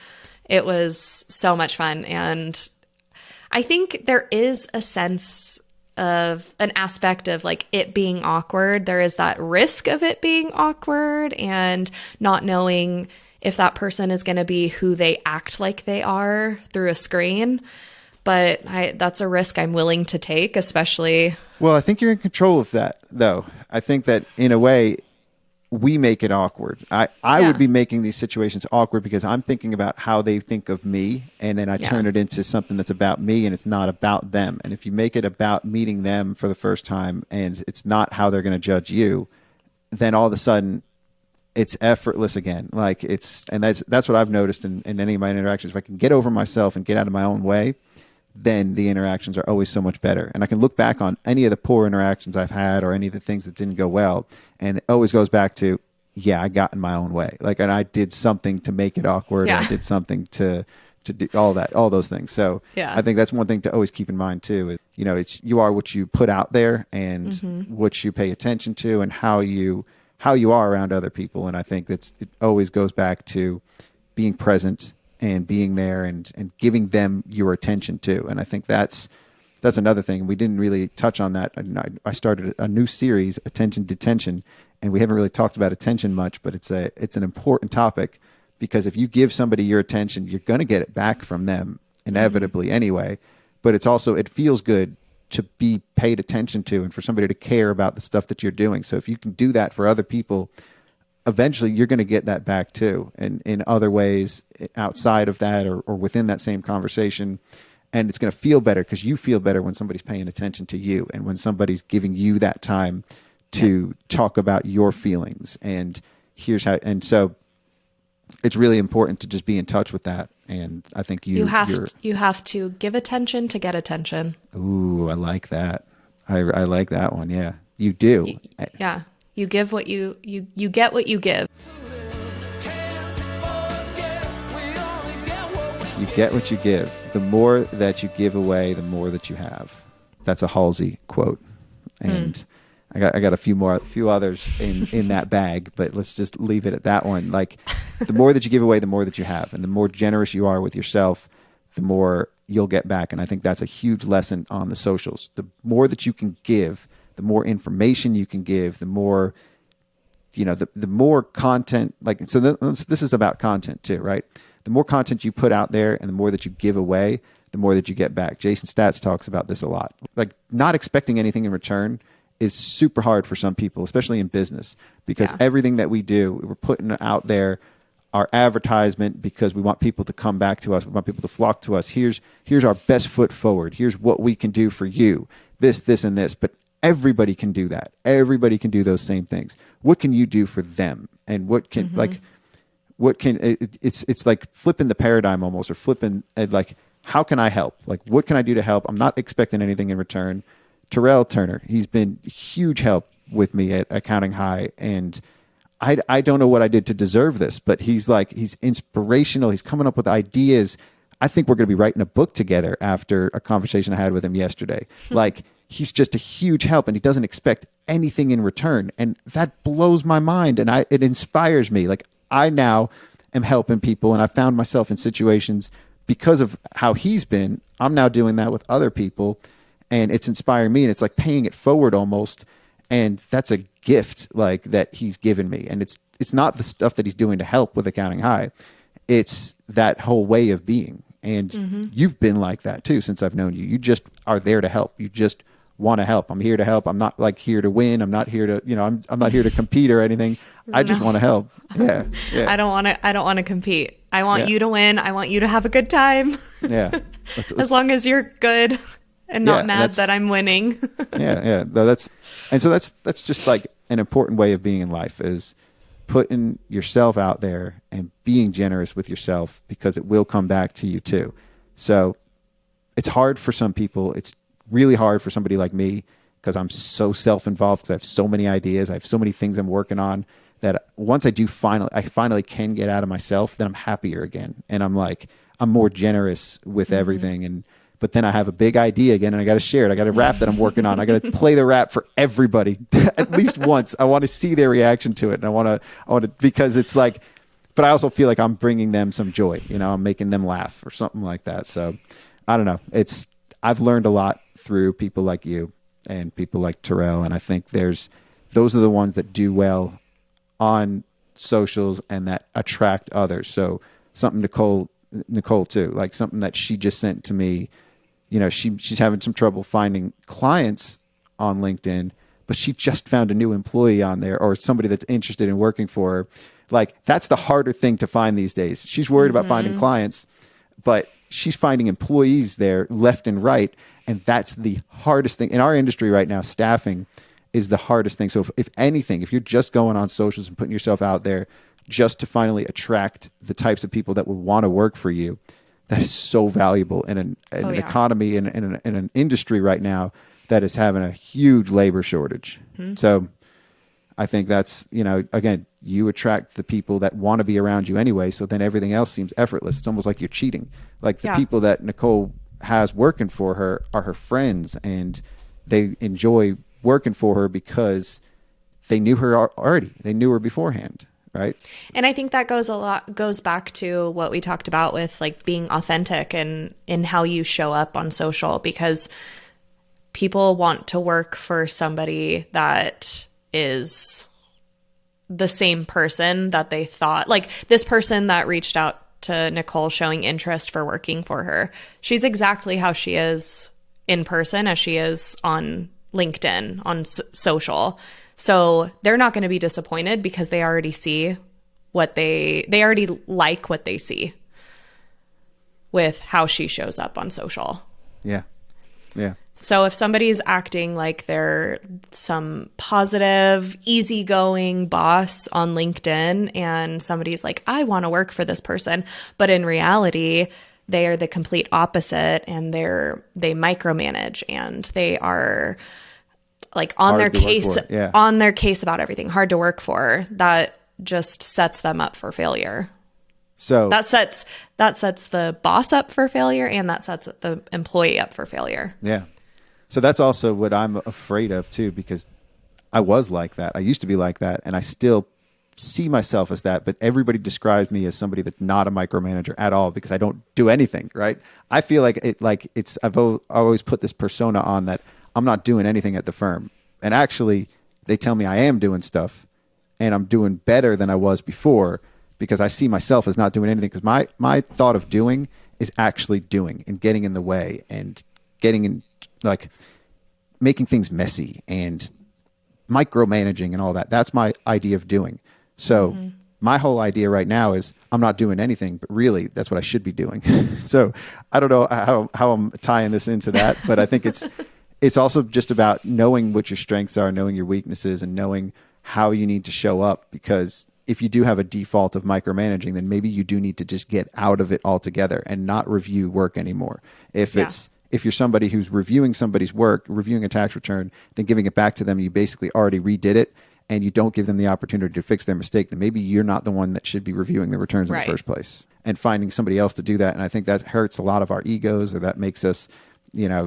It was so much fun. And I think there is a sense of an aspect of it being awkward. There is that risk of it being awkward and not knowing if that person is going to be who they act like they are through a screen. But that's a risk I'm willing to take, especially. Well, I think you're in control of that, though. I think that in a way, we make it awkward. I would be making these situations awkward because I'm thinking about how they think of me, and then I turn it into something that's about me, and it's not about them. And if you make it about meeting them for the first time, and it's not how they're going to judge you, then all of a sudden it's effortless again. That's what I've noticed in any of my interactions. If I can get over myself and get out of my own way, then the interactions are always so much better. And I can look back on any of the poor interactions I've had or any of the things that didn't go well, and it always goes back to, I got in my own way. And I did something to make it awkward. Yeah. I did something to do all those things. So I think that's one thing to always keep in mind too. Is, you are what you put out there, and what you pay attention to, and how you are around other people. And I think it always goes back to being present and being there and giving them your attention too. And I think that's another thing. We didn't really touch on that. I started a new series, Attention Detention, and we haven't really talked about attention much, but it's an important topic, because if you give somebody your attention, you're going to get it back from them inevitably anyway. But it feels good to be paid attention to, and for somebody to care about the stuff that you're doing. So if you can do that for other people, eventually you're going to get that back too, and in other ways outside of that or within that same conversation. And it's going to feel better because you feel better when somebody's paying attention to you, and when somebody's giving you that time to talk about your feelings. And so it's really important to just be in touch with that. And I think you have to give attention to get attention. Ooh, I like that. I like that one. Yeah, you do. Yeah. You give what you get what you give. You get what you give. The more that you give away, the more that you have. That's a Halsey quote. And I got a few others in that bag, but let's just leave it at that one. The more that you give away, the more that you have. And the more generous you are with yourself, the more you'll get back. And I think that's a huge lesson on the socials. The more that you can give, the more information you can give, the more, the more content, this is about content too, right? The more content you put out there and the more that you give away, the more that you get back. Jason Staats talks about this a lot. Not expecting anything in return is super hard for some people, especially in business, because everything that we do, we're putting out there, our advertisement, because we want people to come back to us. We want people to flock to us. Here's our best foot forward. Here's what we can do for you. This, and this. But everybody can do that. Everybody can do those same things. What can you do for them? And what can it's like flipping the paradigm almost, or flipping like, how can I help? Like, what can I do to help? I'm not expecting anything in return. Terrell Turner, he's been huge help with me at Accounting High, and I don't know what I did to deserve this, but he's inspirational. He's coming up with ideas. I think we're going to be writing a book together after a conversation I had with him yesterday. Like, he's just a huge help, and he doesn't expect anything in return. And that blows my mind, and it inspires me. Like, I now am helping people, and I found myself in situations because of how he's been. I'm now doing that with other people, and it's inspiring me, and it's like paying it forward almost. And that's a gift like that he's given me. And it's not the stuff that he's doing to help with Accounting High. It's that whole way of being. And you've been like that too since I've known you. You just are there to help. You just want to help. I'm here to help. I'm not like here to win. I'm not here to, I'm not here to compete or anything. I just want to help. Yeah. I don't want to compete. I want you to win. I want you to have a good time. Yeah. As long as you're good and not mad that I'm winning. Yeah. That's just like an important way of being in life, is putting yourself out there and being generous with yourself, because it will come back to you too. So it's hard for some people. It's really hard for somebody like me, because I'm so self-involved, because I have so many ideas. I have so many things I'm working on, that once I finally can get out of myself, then I'm happier again. And I'm more generous with everything. But then I have a big idea again, and I got to share it. I got a rap that I'm working on. I got to play the rap for everybody at least once. I want to see their reaction to it. And I want to, because it's like, but I also feel like I'm bringing them some joy, I'm making them laugh or something like that. So I don't know. I've learned a lot through people like you and people like Terrell. And I think those are the ones that do well on socials and that attract others. So something Nikole too, like something that she just sent to me. She's having some trouble finding clients on LinkedIn, but she just found a new employee on there, or somebody that's interested in working for her. Like, that's the harder thing to find these days. She's worried about finding clients, but she's finding employees there left and right. And that's the hardest thing in our industry right now. Staffing is the hardest thing. So if anything, if you're just going on socials and putting yourself out there just to finally attract the types of people that would want to work for you, that is so valuable in an economy, in an industry right now that is having a huge labor shortage. So I think that's, again, you attract the people that want to be around you anyway. So then everything else seems effortless. It's almost like you're cheating. Like the people that Nikole has working for her are her friends, and they enjoy working for her because they knew her already. They knew her beforehand. Right. And I think that goes back to what we talked about with like being authentic and in how you show up on social, because people want to work for somebody that is the same person that they thought. Like, this person that reached out to Nikole showing interest for working for her, she's exactly how she is in person as she is on LinkedIn, on social. So they're not going to be disappointed, because they already see they already like what they see with how she shows up on social. Yeah. Yeah. So if somebody's acting like they're some positive, easygoing boss on LinkedIn, and somebody's like, I want to work for this person, but in reality, they are the complete opposite, and they micromanage, and they are like on their case about everything, hard to work for, that just sets them up for failure. So that sets the boss up for failure, and that sets the employee up for failure. Yeah. So that's also what I'm afraid of too, because I was like that. I used to be like that, and I still see myself as that, but everybody describes me as somebody that's not a micromanager at all, because I don't do anything, right? I feel like I've always put this persona on that I'm not doing anything at the firm. And actually, they tell me I am doing stuff, and I'm doing better than I was before, because I see myself as not doing anything. Because my thought of doing is actually doing and getting in the way and getting in, like, making things messy and micromanaging and all that. That's my idea of doing. So my whole idea right now is I'm not doing anything, but really that's what I should be doing. So I don't know how I'm tying this into that, but I think it's also just about knowing what your strengths are, knowing your weaknesses, and knowing how you need to show up, because if you do have a default of micromanaging, then maybe you do need to just get out of it altogether and not review work anymore. If you're somebody who's reviewing somebody's work, reviewing a tax return, then giving it back to them, you basically already redid it, and you don't give them the opportunity to fix their mistake, then maybe you're not the one that should be reviewing the returns in the first place. And finding somebody else to do that. And I think that hurts a lot of our egos, or that makes us,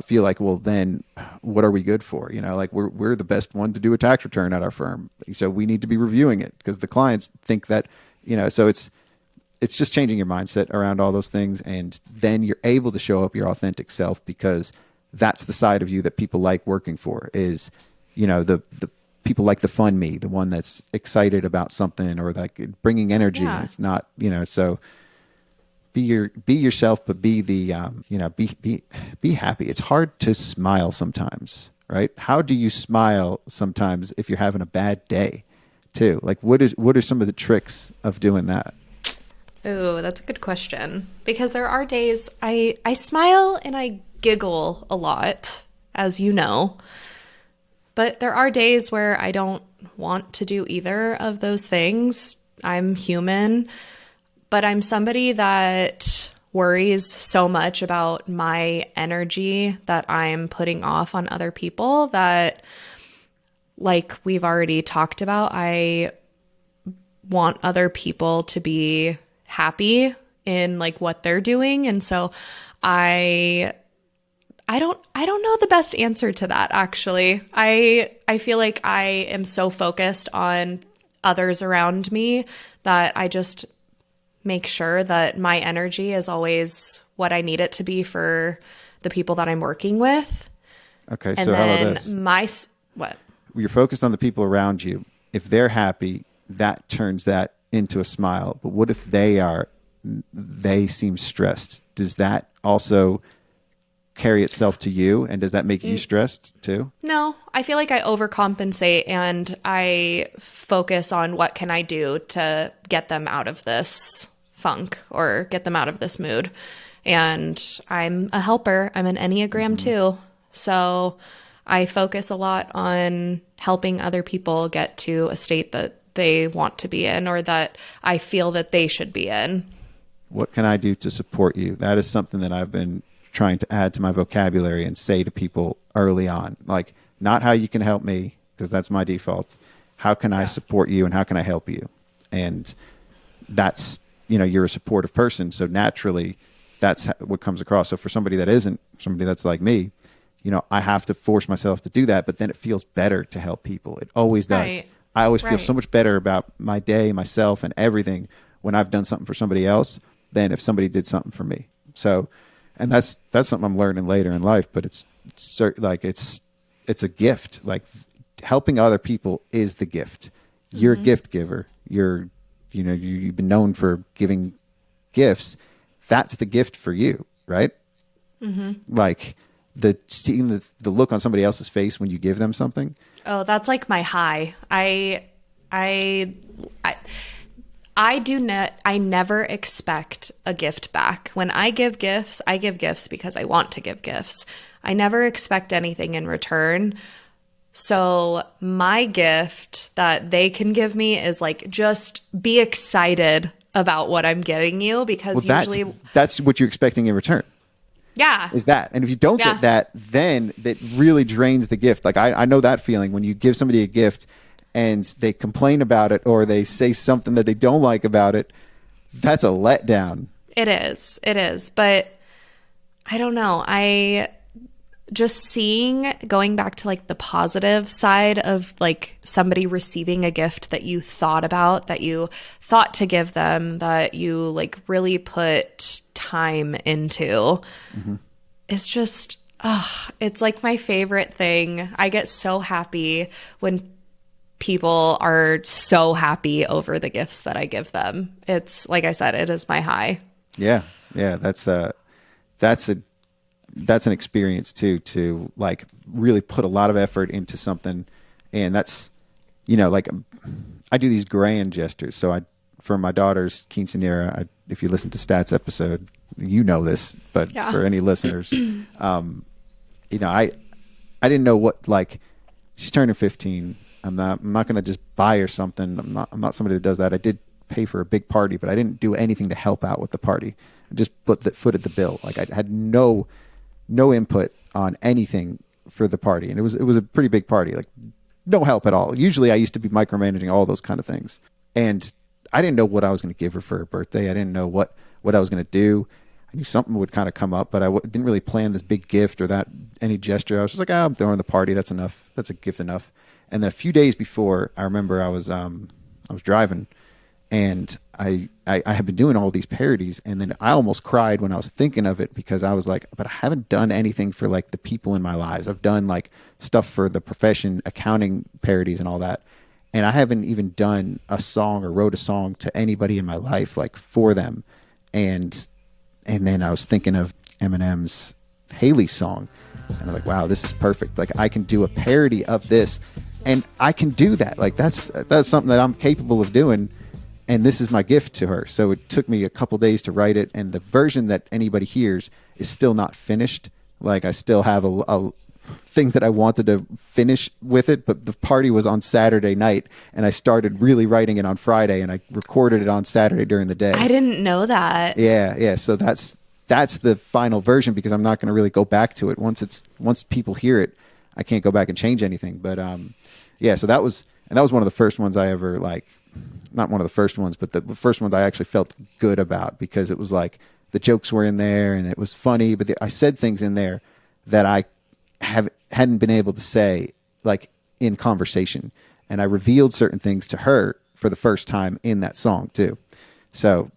feel like, well, then what are we good for? Like we're the best one to do a tax return at our firm. So we need to be reviewing it because the clients think that, so it's just changing your mindset around all those things. And then you're able to show up your authentic self, because that's the side of you that people like working for is, the people like the fun me, the one that's excited about something or like bringing energy. Yeah. It's not, so be yourself, but be the, be happy. It's hard to smile sometimes, right? How do you smile sometimes if you're having a bad day too? Like what are some of the tricks of doing that? Oh, that's a good question, because there are days I smile and I giggle a lot, as you know, but there are days where I don't want to do either of those things. I'm human, but I'm somebody that worries so much about my energy that I'm putting off on other people that, like we've already talked about, I want other people to be happy in like what they're doing. And so I don't know the best answer to that, actually. I feel like I am so focused on others around me that I just make sure that my energy is always what I need it to be for the people that I'm working with. Okay, and so how about this? What? You're focused on the people around you. If they're happy, that turns that into a smile. But what if they seem stressed? Does that also carry itself to you, and does that make you stressed too? No, I feel like I overcompensate and I focus on what can I do to get them out of this funk or get them out of this mood. And I'm a helper. I'm an Enneagram too. So I focus a lot on helping other people get to a state that they want to be in, or that I feel that they should be in. What can I do to support you? That is something that I've been trying to add to my vocabulary and say to people early on, like, not how you can help me, because that's my default. How can I support you, and how can I help you? And that's, you're a supportive person. So naturally that's what comes across. So for somebody that isn't, somebody that's like me, I have to force myself to do that, but then it feels better to help people. It always does. Right. I always feel so much better about my day, myself, and everything when I've done something for somebody else than if somebody did something for me. So, and that's something I'm learning later in life, but it's a gift. Like, helping other people is the gift. You're a gift giver. You've been known for giving gifts. That's the gift for you, right? Mm-hmm. Like seeing the look on somebody else's face when you give them something. Oh, that's like my high. I never expect a gift back. When I give gifts because I want to give gifts. I never expect anything in return. So my gift that they can give me is like, just be excited about what I'm getting you, because usually that's what you're expecting in return. Yeah. Is that. And if you don't get that, then that really drains the gift. Like I know that feeling when you give somebody a gift and they complain about it, or they say something that they don't like about it. That's a letdown. It is. But I don't know. Just going back to like the positive side of like somebody receiving a gift that you thought about, that you thought to give them, that you like really put time into. Mm-hmm. It's just, it's like my favorite thing. I get so happy when people are so happy over the gifts that I give them. It's like I said, it is my high. Yeah. That's an experience too, to like really put a lot of effort into something. And that's, like I do these grand gestures. So for my daughter's quinceanera, if you listen to Staats episode, this, but for any listeners, I didn't know what, like, she's turning 15. I'm not going to just buy her something. I'm not somebody that does that. I did pay for a big party, but I didn't do anything to help out with the party. I just footed the bill. Like I had no input on anything for the party. And it was a pretty big party, like no help at all. Usually I used to be micromanaging all those kind of things. And I didn't know what I was going to give her for her birthday. I didn't know what I was going to do. I knew something would kind of come up, but I didn't really plan this big gift or any gesture. I was just like, I'm throwing the party. That's enough. That's a gift enough. And then a few days before, I remember I was driving, and I had been doing all these parodies, and then I almost cried when I was thinking of it, because I was like, but I haven't done anything for like the people in my lives. I've done like stuff for the profession, accounting parodies and all that. And I haven't even done a song or wrote a song to anybody in my life, like for them. And then I was thinking of Eminem's Haley song, and I'm like, wow, this is perfect. Like I can do a parody of this, and I can do that. Like that's something that I'm capable of doing, and this is my gift to her. So it took me a couple days to write it, and the version that anybody hears is still not finished. Like I still have a things that I wanted to finish with it, but the party was on Saturday night, and I started really writing it on Friday, and I recorded it on Saturday during the day. I didn't know that. Yeah. So that's the final version, because I'm not going to really go back to it once people hear it. I can't go back and change anything. But so that was one of the first ones I ever, like, not one of the first ones, but the first ones I actually felt good about, because it was like the jokes were in there and it was funny, but I said things in there that I hadn't been able to say like in conversation, and I revealed certain things to her for the first time in that song too. So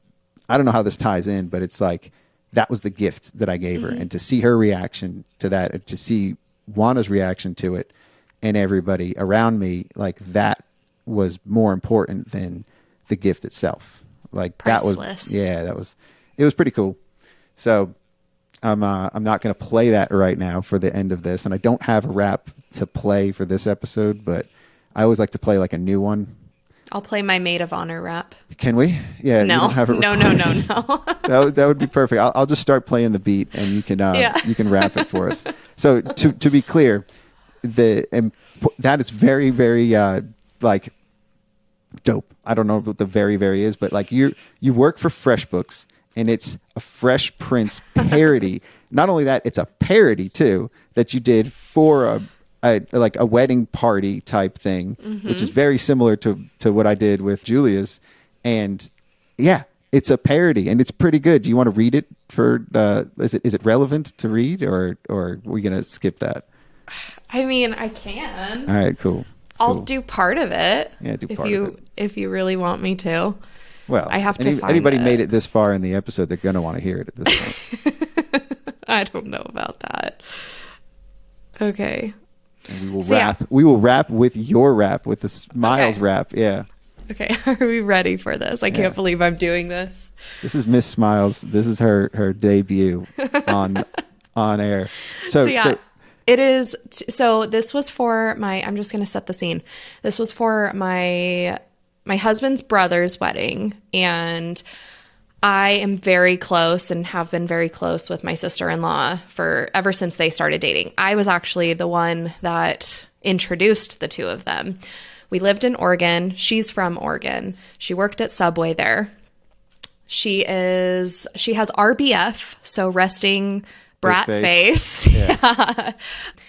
I don't know how this ties in, but it's like that was the gift that I gave her, and to see her reaction to that, and to see Juana's reaction to it, and everybody around me, like that was more important than the gift itself. Like priceless. It was pretty cool. So I'm not going to play that right now for the end of this, and I don't have a rap to play for this episode, but I always like to play like a new one. I'll play my maid of honor rap. Can we? Yeah. No. You don't have it No. that would be perfect. I'll just start playing the beat, and you can you can rap it for us. So to be clear, that is very, very like dope. I don't know what the very, very is, but like you work for FreshBooks, and it's a Fresh Prince parody. Not only that, it's a parody too that you did for a wedding party type thing, which is very similar to what I did with Julia's. And yeah, it's a parody, and it's pretty good. Do you want to read it for? Is it relevant to read, or are we gonna skip that? I mean, I can. All right, cool. I'll do part of it. Yeah, do part of it. If you really want me to. Well, I have to find anybody it. made it this far in the episode, they're going to want to hear it at this point. I don't know about that. Okay. And we will rap. Yeah. We will rap with your rap, with the Miles rap. Yeah. Okay. Are we ready for this? I can't believe I'm doing this. This is Miss Smiles. This is her debut on air. So it is. So this was for I'm just going to set the scene. This was for my husband's brother's wedding, and I am very close and have been very close with my sister-in-law ever since they started dating. I was actually the one that introduced the two of them. We lived in Oregon. She's from Oregon. She worked at Subway there. She has RBF, so resting brat face. Yeah.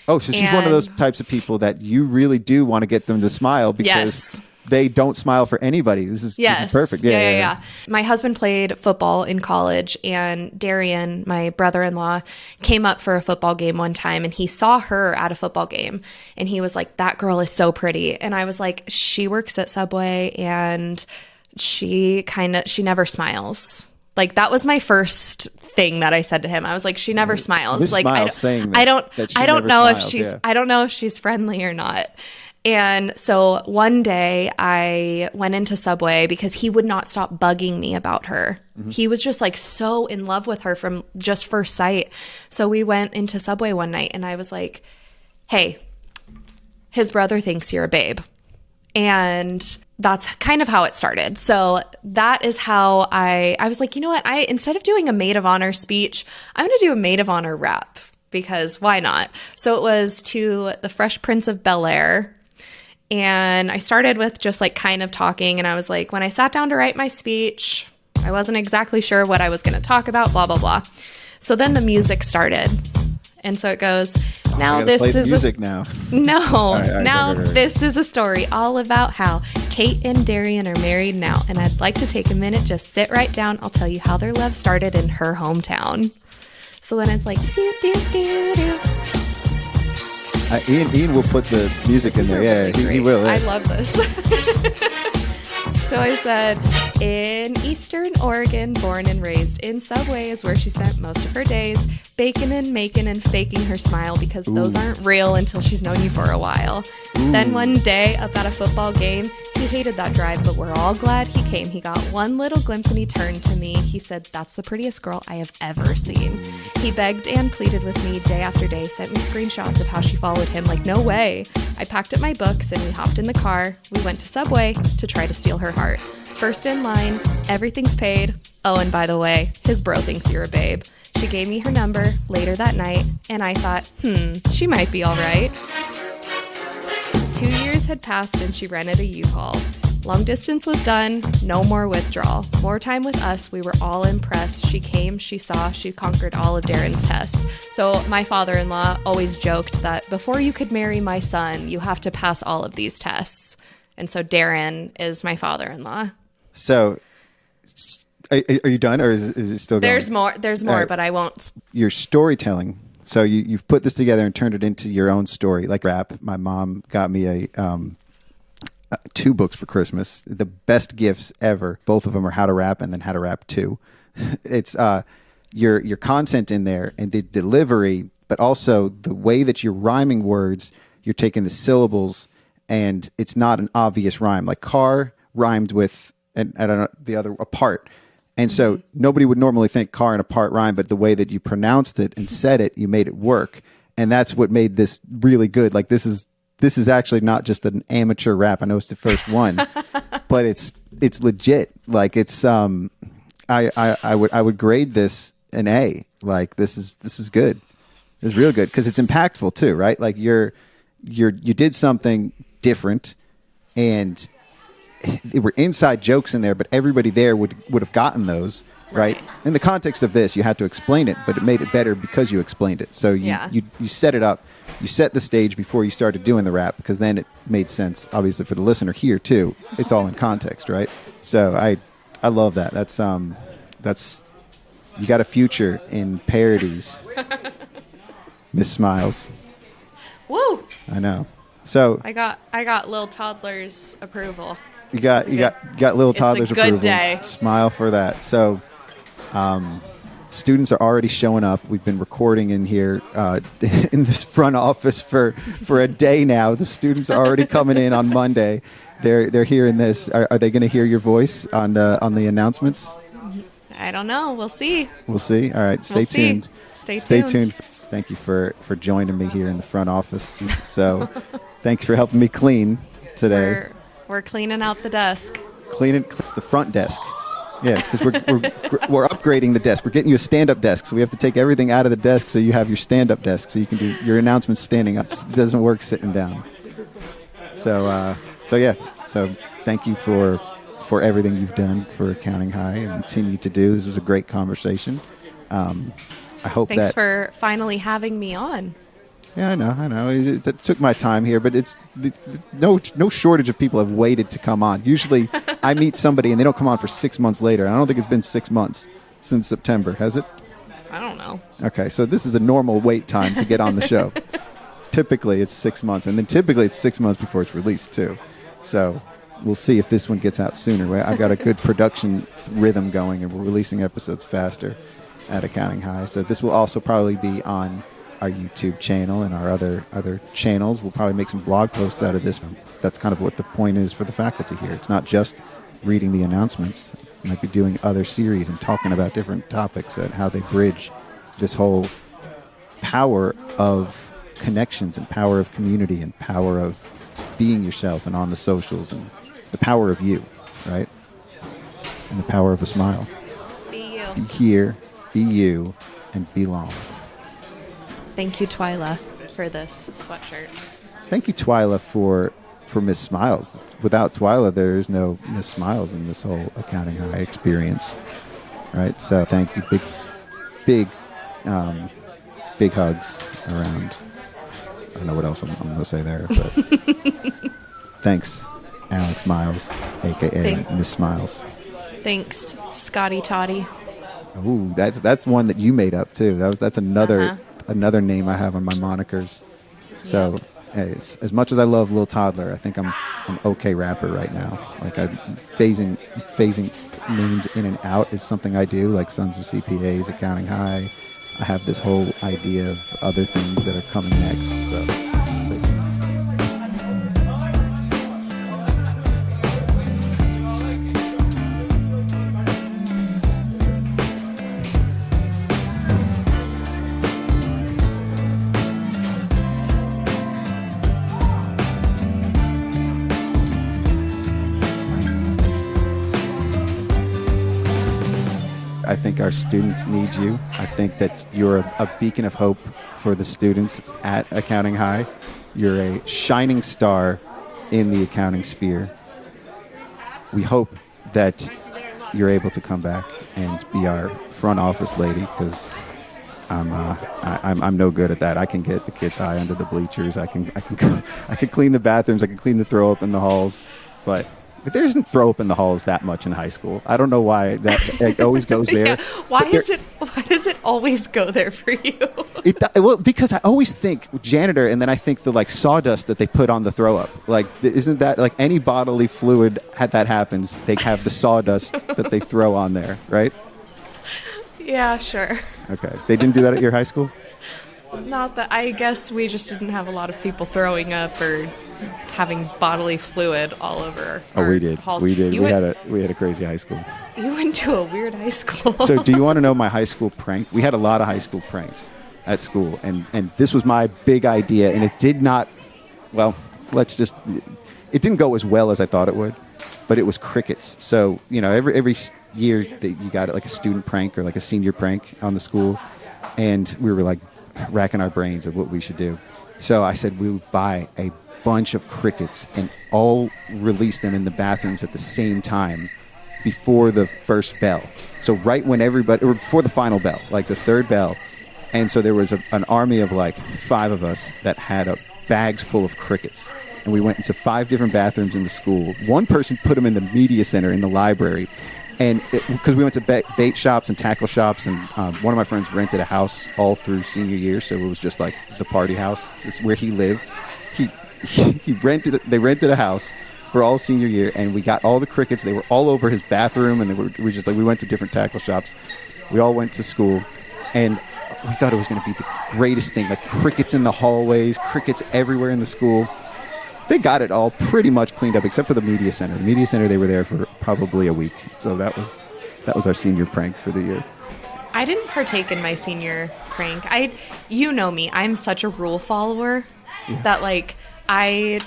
Oh, so she's one of those types of people that you really do want to get them to smile, because they don't smile for anybody. This is perfect. Yeah. My husband played football in college, and Darian, my brother-in-law, came up for a football game one time, and he saw her at a football game, and he was like, that girl is so pretty. And I was like, she works at Subway, and she never smiles. Like, that was my first thing that I said to him. I was like, she never smiles. Miss like, Smiles I don't know if she's friendly or not. And so one day I went into Subway because he would not stop bugging me about her. Mm-hmm. He was just like so in love with her from just first sight. So we went into Subway one night, and I was like, hey, his brother thinks you're a babe. And that's kind of how it started. So that is how I was like, you know what? Instead of doing a maid of honor speech, I'm going to do a maid of honor rap, because why not? So it was to the Fresh Prince of Bel-Air. And I started with just like kind of talking. And I was like, when I sat down to write my speech, I wasn't exactly sure what I was going to talk about, blah, blah, blah. So then the music started. And so it goes, now this is music now. No, All right, now right. this is a story all about how Kate and Darian are married now. And I'd like to take a minute, just sit right down. I'll tell you how their love started in her hometown. So then it's like, do, do, do, do. Ian will put the music in there. Yeah, he will. Yeah. I love this. So I said, in Eastern Oregon, born and raised in Subway is where she spent most of her days, baking and making and faking her smile because those aren't real until she's known you for a while. Then one day, up at a football game, he hated that drive, but we're all glad he came. He got one little glimpse and he turned to me. He said, that's the prettiest girl I have ever seen. He begged and pleaded with me day after day, sent me screenshots of how she followed him like, no way. I packed up my books and we hopped in the car. We went to Subway to try to steal her heart. First in line, everything's paid. Oh, and by the way, his bro thinks you're a babe. She gave me her number later that night, and I thought, she might be all right. 2 years had passed and she rented a U-Haul. Long distance was done, no more withdrawal. More time with us, we were all impressed. She came, she saw, she conquered all of Darren's tests. So my father-in-law always joked that before you could marry my son, you have to pass all of these tests. And so Darren is my father-in-law. So, are you done, or is it still going? There's more, right. But I won't. Your storytelling. So you've put this together and turned it into your own story, like rap. My mom got me two books for Christmas, the best gifts ever. Both of them are How to Rap and then How to Rap 2. It's your content in there and the delivery, but also the way that you're rhyming words. You're taking the syllables, and it's not an obvious rhyme. Like car rhymed with, and I don't know, the other apart. And so nobody would normally think car and apart rhyme, but the way that you pronounced it and said it, you made it work. And that's what made this really good. Like this is actually not just an amateur rap. I know it's the first one, but it's legit. Like it's I would grade this an A. Like this is good. This is real good because it's impactful too, right? Like you did something different, and there were inside jokes in there, but everybody there would have gotten those, right? In the context of this, you had to explain it, but it made it better because you explained it. So you set it up, you set the stage before you started doing the rap, because then it made sense, obviously, for the listener here too. It's all in context, right? So I love that. That's you got a future in parodies, Miss Smiles. Woo! I know. So I got Lil Toddler's approval. You got little toddlers approval. It's a good day. Smile for that. So, students are already showing up. We've been recording in here in this front office for a day now. The students are already coming in on Monday. They're hearing this. Are they going to hear your voice on the announcements? I don't know. We'll see. We'll see. All right. Stay tuned. Stay tuned. Thank you for joining me here in the front office. So, thanks for helping me clean today. We're cleaning out the desk. Cleaning the front desk. Yeah, because we're upgrading the desk. We're getting you a stand-up desk, so we have to take everything out of the desk so you have your stand-up desk, so you can do your announcements standing up. It doesn't work sitting down. So thank you for everything you've done for Accounting High and continue to do. This was a great conversation. I hope Thanks for finally having me on. Yeah, I know. It took my time here, but it's no shortage of people have waited to come on. Usually I meet somebody and they don't come on for 6 months later. I don't think it's been 6 months since September, has it? I don't know. Okay, so this is a normal wait time to get on the show. Typically it's 6 months, and then typically it's 6 months before it's released too. So we'll see if this one gets out sooner. I've got a good production rhythm going, and we're releasing episodes faster at Accounting High. So this will also probably be on our YouTube channel and our other channels. We'll probably make some blog posts out of this. That's kind of what the point is for the faculty here. It's not just reading the announcements. We might be doing other series and talking about different topics and how they bridge this whole power of connections and power of community and power of being yourself and on the socials and the power of you, right? And the power of a smile. Be you. Be here, be you, and belong. Thank you, Twyla, for this sweatshirt. Thank you, Twyla, for for Miss Smiles. Without Twyla, there's no Miss Smiles in this whole Accounting High experience, right? So thank you, big hugs around. I don't know what else I'm going to say there, but thanks, Alex Miles, a.k.a. Miss Smiles. Thanks, Scotty Toddy. Ooh, that's one that you made up too. That's another name I have on my monikers. So, hey, as much as I love Lil Toddler, I think I'm okay rapper right now. Like I'm phasing names in and out is something I do. Like Sons of CPAs, Accounting High. I have this whole idea of other things that are coming next. So, stay tuned. I think our students need you. I think that you're a beacon of hope for the students at Accounting High. You're a shining star in the accounting sphere. We hope that you're able to come back and be our front office lady, because I'm no good at that. I can get the kids high under the bleachers. I can clean the bathrooms. I can clean the throw up in the halls, but there isn't throw up in the halls that much in high school. I don't know why that it always goes there. Yeah. Why does it always go there for you? Well, because I always think janitor, and then I think the like sawdust that they put on the throw up. Like, isn't that like any bodily fluid that happens? They have the sawdust that they throw on there, right? Yeah, sure. Okay, they didn't do that at your high school? Not that. I guess we just didn't have a lot of people throwing up or having bodily fluid all over our we did. halls. We did. We had a crazy high school. You went to a weird high school. So do you want to know my high school prank? We had a lot of high school pranks at school, and this was my big idea, and it did not, well, it didn't go as well as I thought it would, but it was crickets. So, every year that you got like a student prank or like a senior prank on the school, and we were like racking our brains of what we should do. So I said we would buy a bunch of crickets and all release them in the bathrooms at the same time before the first bell. So right when or before the final bell, like the third bell. And so there was an army of like 5 of us that had bags full of crickets. And we went into 5 different bathrooms in the school. One person put them in the media center in the library. And because we went to bait shops and tackle shops, and one of my friends rented a house all through senior year, so it was just like the party house. It's where he lived. They rented a house for all senior year, and we got all the crickets. They were all over his bathroom, and we went to different tackle shops. We all went to school, and we thought it was going to be the greatest thing, like crickets in the hallways, crickets everywhere in the school. They got it all pretty much cleaned up, except for the media center. The media center, they were there for probably a week. So that was our senior prank for the year. I didn't partake in my senior prank. You know me. I'm such a rule follower that like I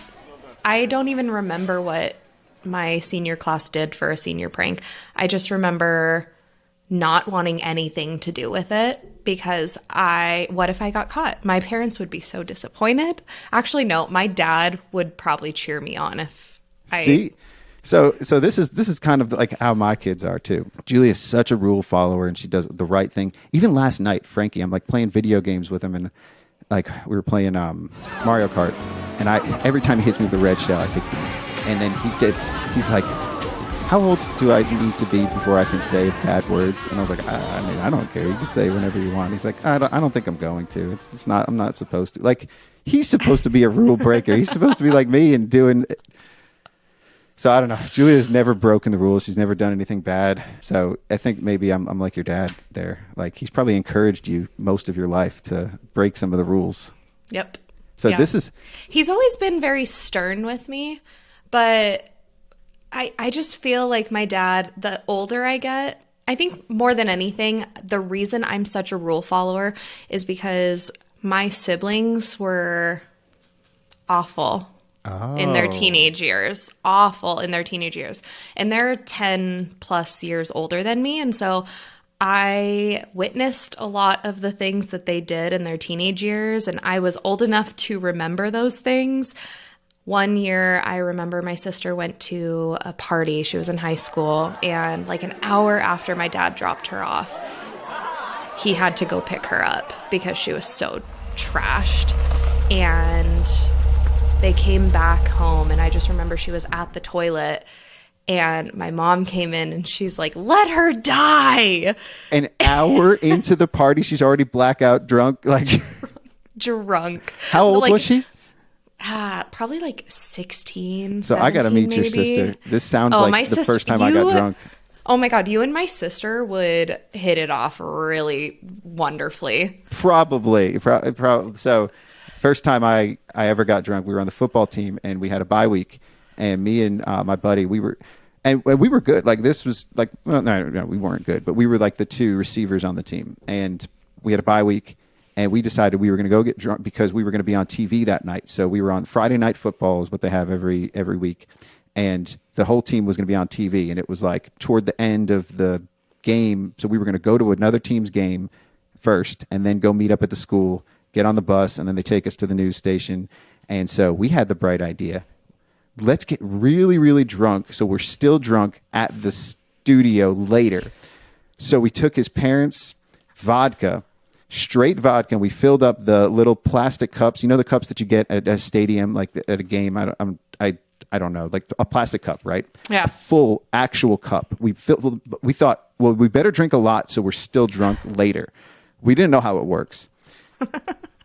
don't even remember what my senior class did for a senior prank. I just remember not wanting anything to do with it because what if I got caught? My parents would be so disappointed. Actually, no, my dad would probably cheer me on if I... See? So this is kind of like how my kids are too. Julie is such a rule follower, and she does the right thing. Even last night, Frankie, I'm like playing video games with him, and like we were playing Mario Kart, and every time he hits me with a red shell, I say, and then he's like, how old do I need to be before I can say bad words? And I was like, I don't care. You can say whenever you want. He's like, I don't think I'm going to. I'm not supposed to. Like, he's supposed to be a rule breaker. He's supposed to be like me and doing. So I don't know. Julia's never broken the rules. She's never done anything bad. So I think maybe I'm like your dad there. Like, he's probably encouraged you most of your life to break some of the rules. Yep. So yeah. He's always been very stern with me, but I just feel like my dad, the older I get, I think more than anything, the reason I'm such a rule follower is because my siblings were awful in their teenage years. Awful in their teenage years. And they're 10 plus years older than me. And so I witnessed a lot of the things that they did in their teenage years. And I was old enough to remember those things One year, I remember my sister went to a party. She was in high school, and like an hour after my dad dropped her off, he had to go pick her up because she was so trashed. And they came back home, and I just remember she was at the toilet, and my mom came in, and she's like, "Let her die." An hour into the party, she's already blackout drunk. Like, drunk. how old was she? Probably like 16. So I got to meet your maybe. sister. This sounds like the first time I got drunk. Oh my God, you and my sister would hit it off really wonderfully. Probably. So first time I ever got drunk, we were on the football team and we had a bye week, and me and my buddy, we were good. Like, this was like, well, no, we weren't good, but we were like the two receivers on the team, and we had a bye week. And we decided we were going to go get drunk because we were going to be on TV that night. So we were on Friday Night Football, is what they have every week. And the whole team was going to be on TV. And it was like toward the end of the game. So we were going to go to another team's game first and then go meet up at the school, get on the bus, and then they take us to the news station. And so we had the bright idea. Let's get really, really drunk so we're still drunk at the studio later. So we took his parents' vodka, straight vodka, and we filled up the little plastic cups. You know, the cups that you get at a stadium, like at a game. I don't know, like a plastic cup, right? Yeah. A full actual cup. We thought, well, we better drink a lot so we're still drunk later. We didn't know how it works.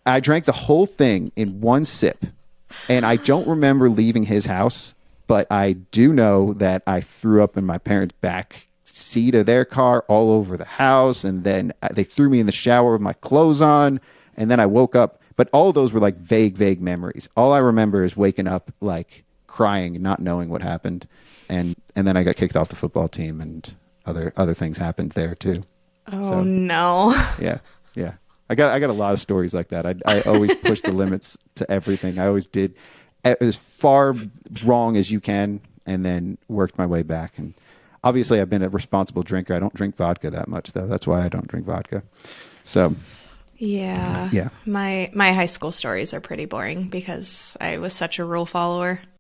I drank the whole thing in one sip, and I don't remember leaving his house, but I do know that I threw up in my parents' back seat of their car, all over the house, and then they threw me in the shower with my clothes on, and then I woke up. But all of those were like vague memories. All I remember is waking up like crying and not knowing what happened, and then I got kicked off the football team, and other things happened there too. Oh no. Yeah. I got a lot of stories like that. I always pushed the limits to everything. I always did as far wrong as you can, and then worked my way back. And obviously, I've been a responsible drinker. I don't drink vodka that much, though. That's why I don't drink vodka. So, yeah. Yeah. My high school stories are pretty boring because I was such a rule follower.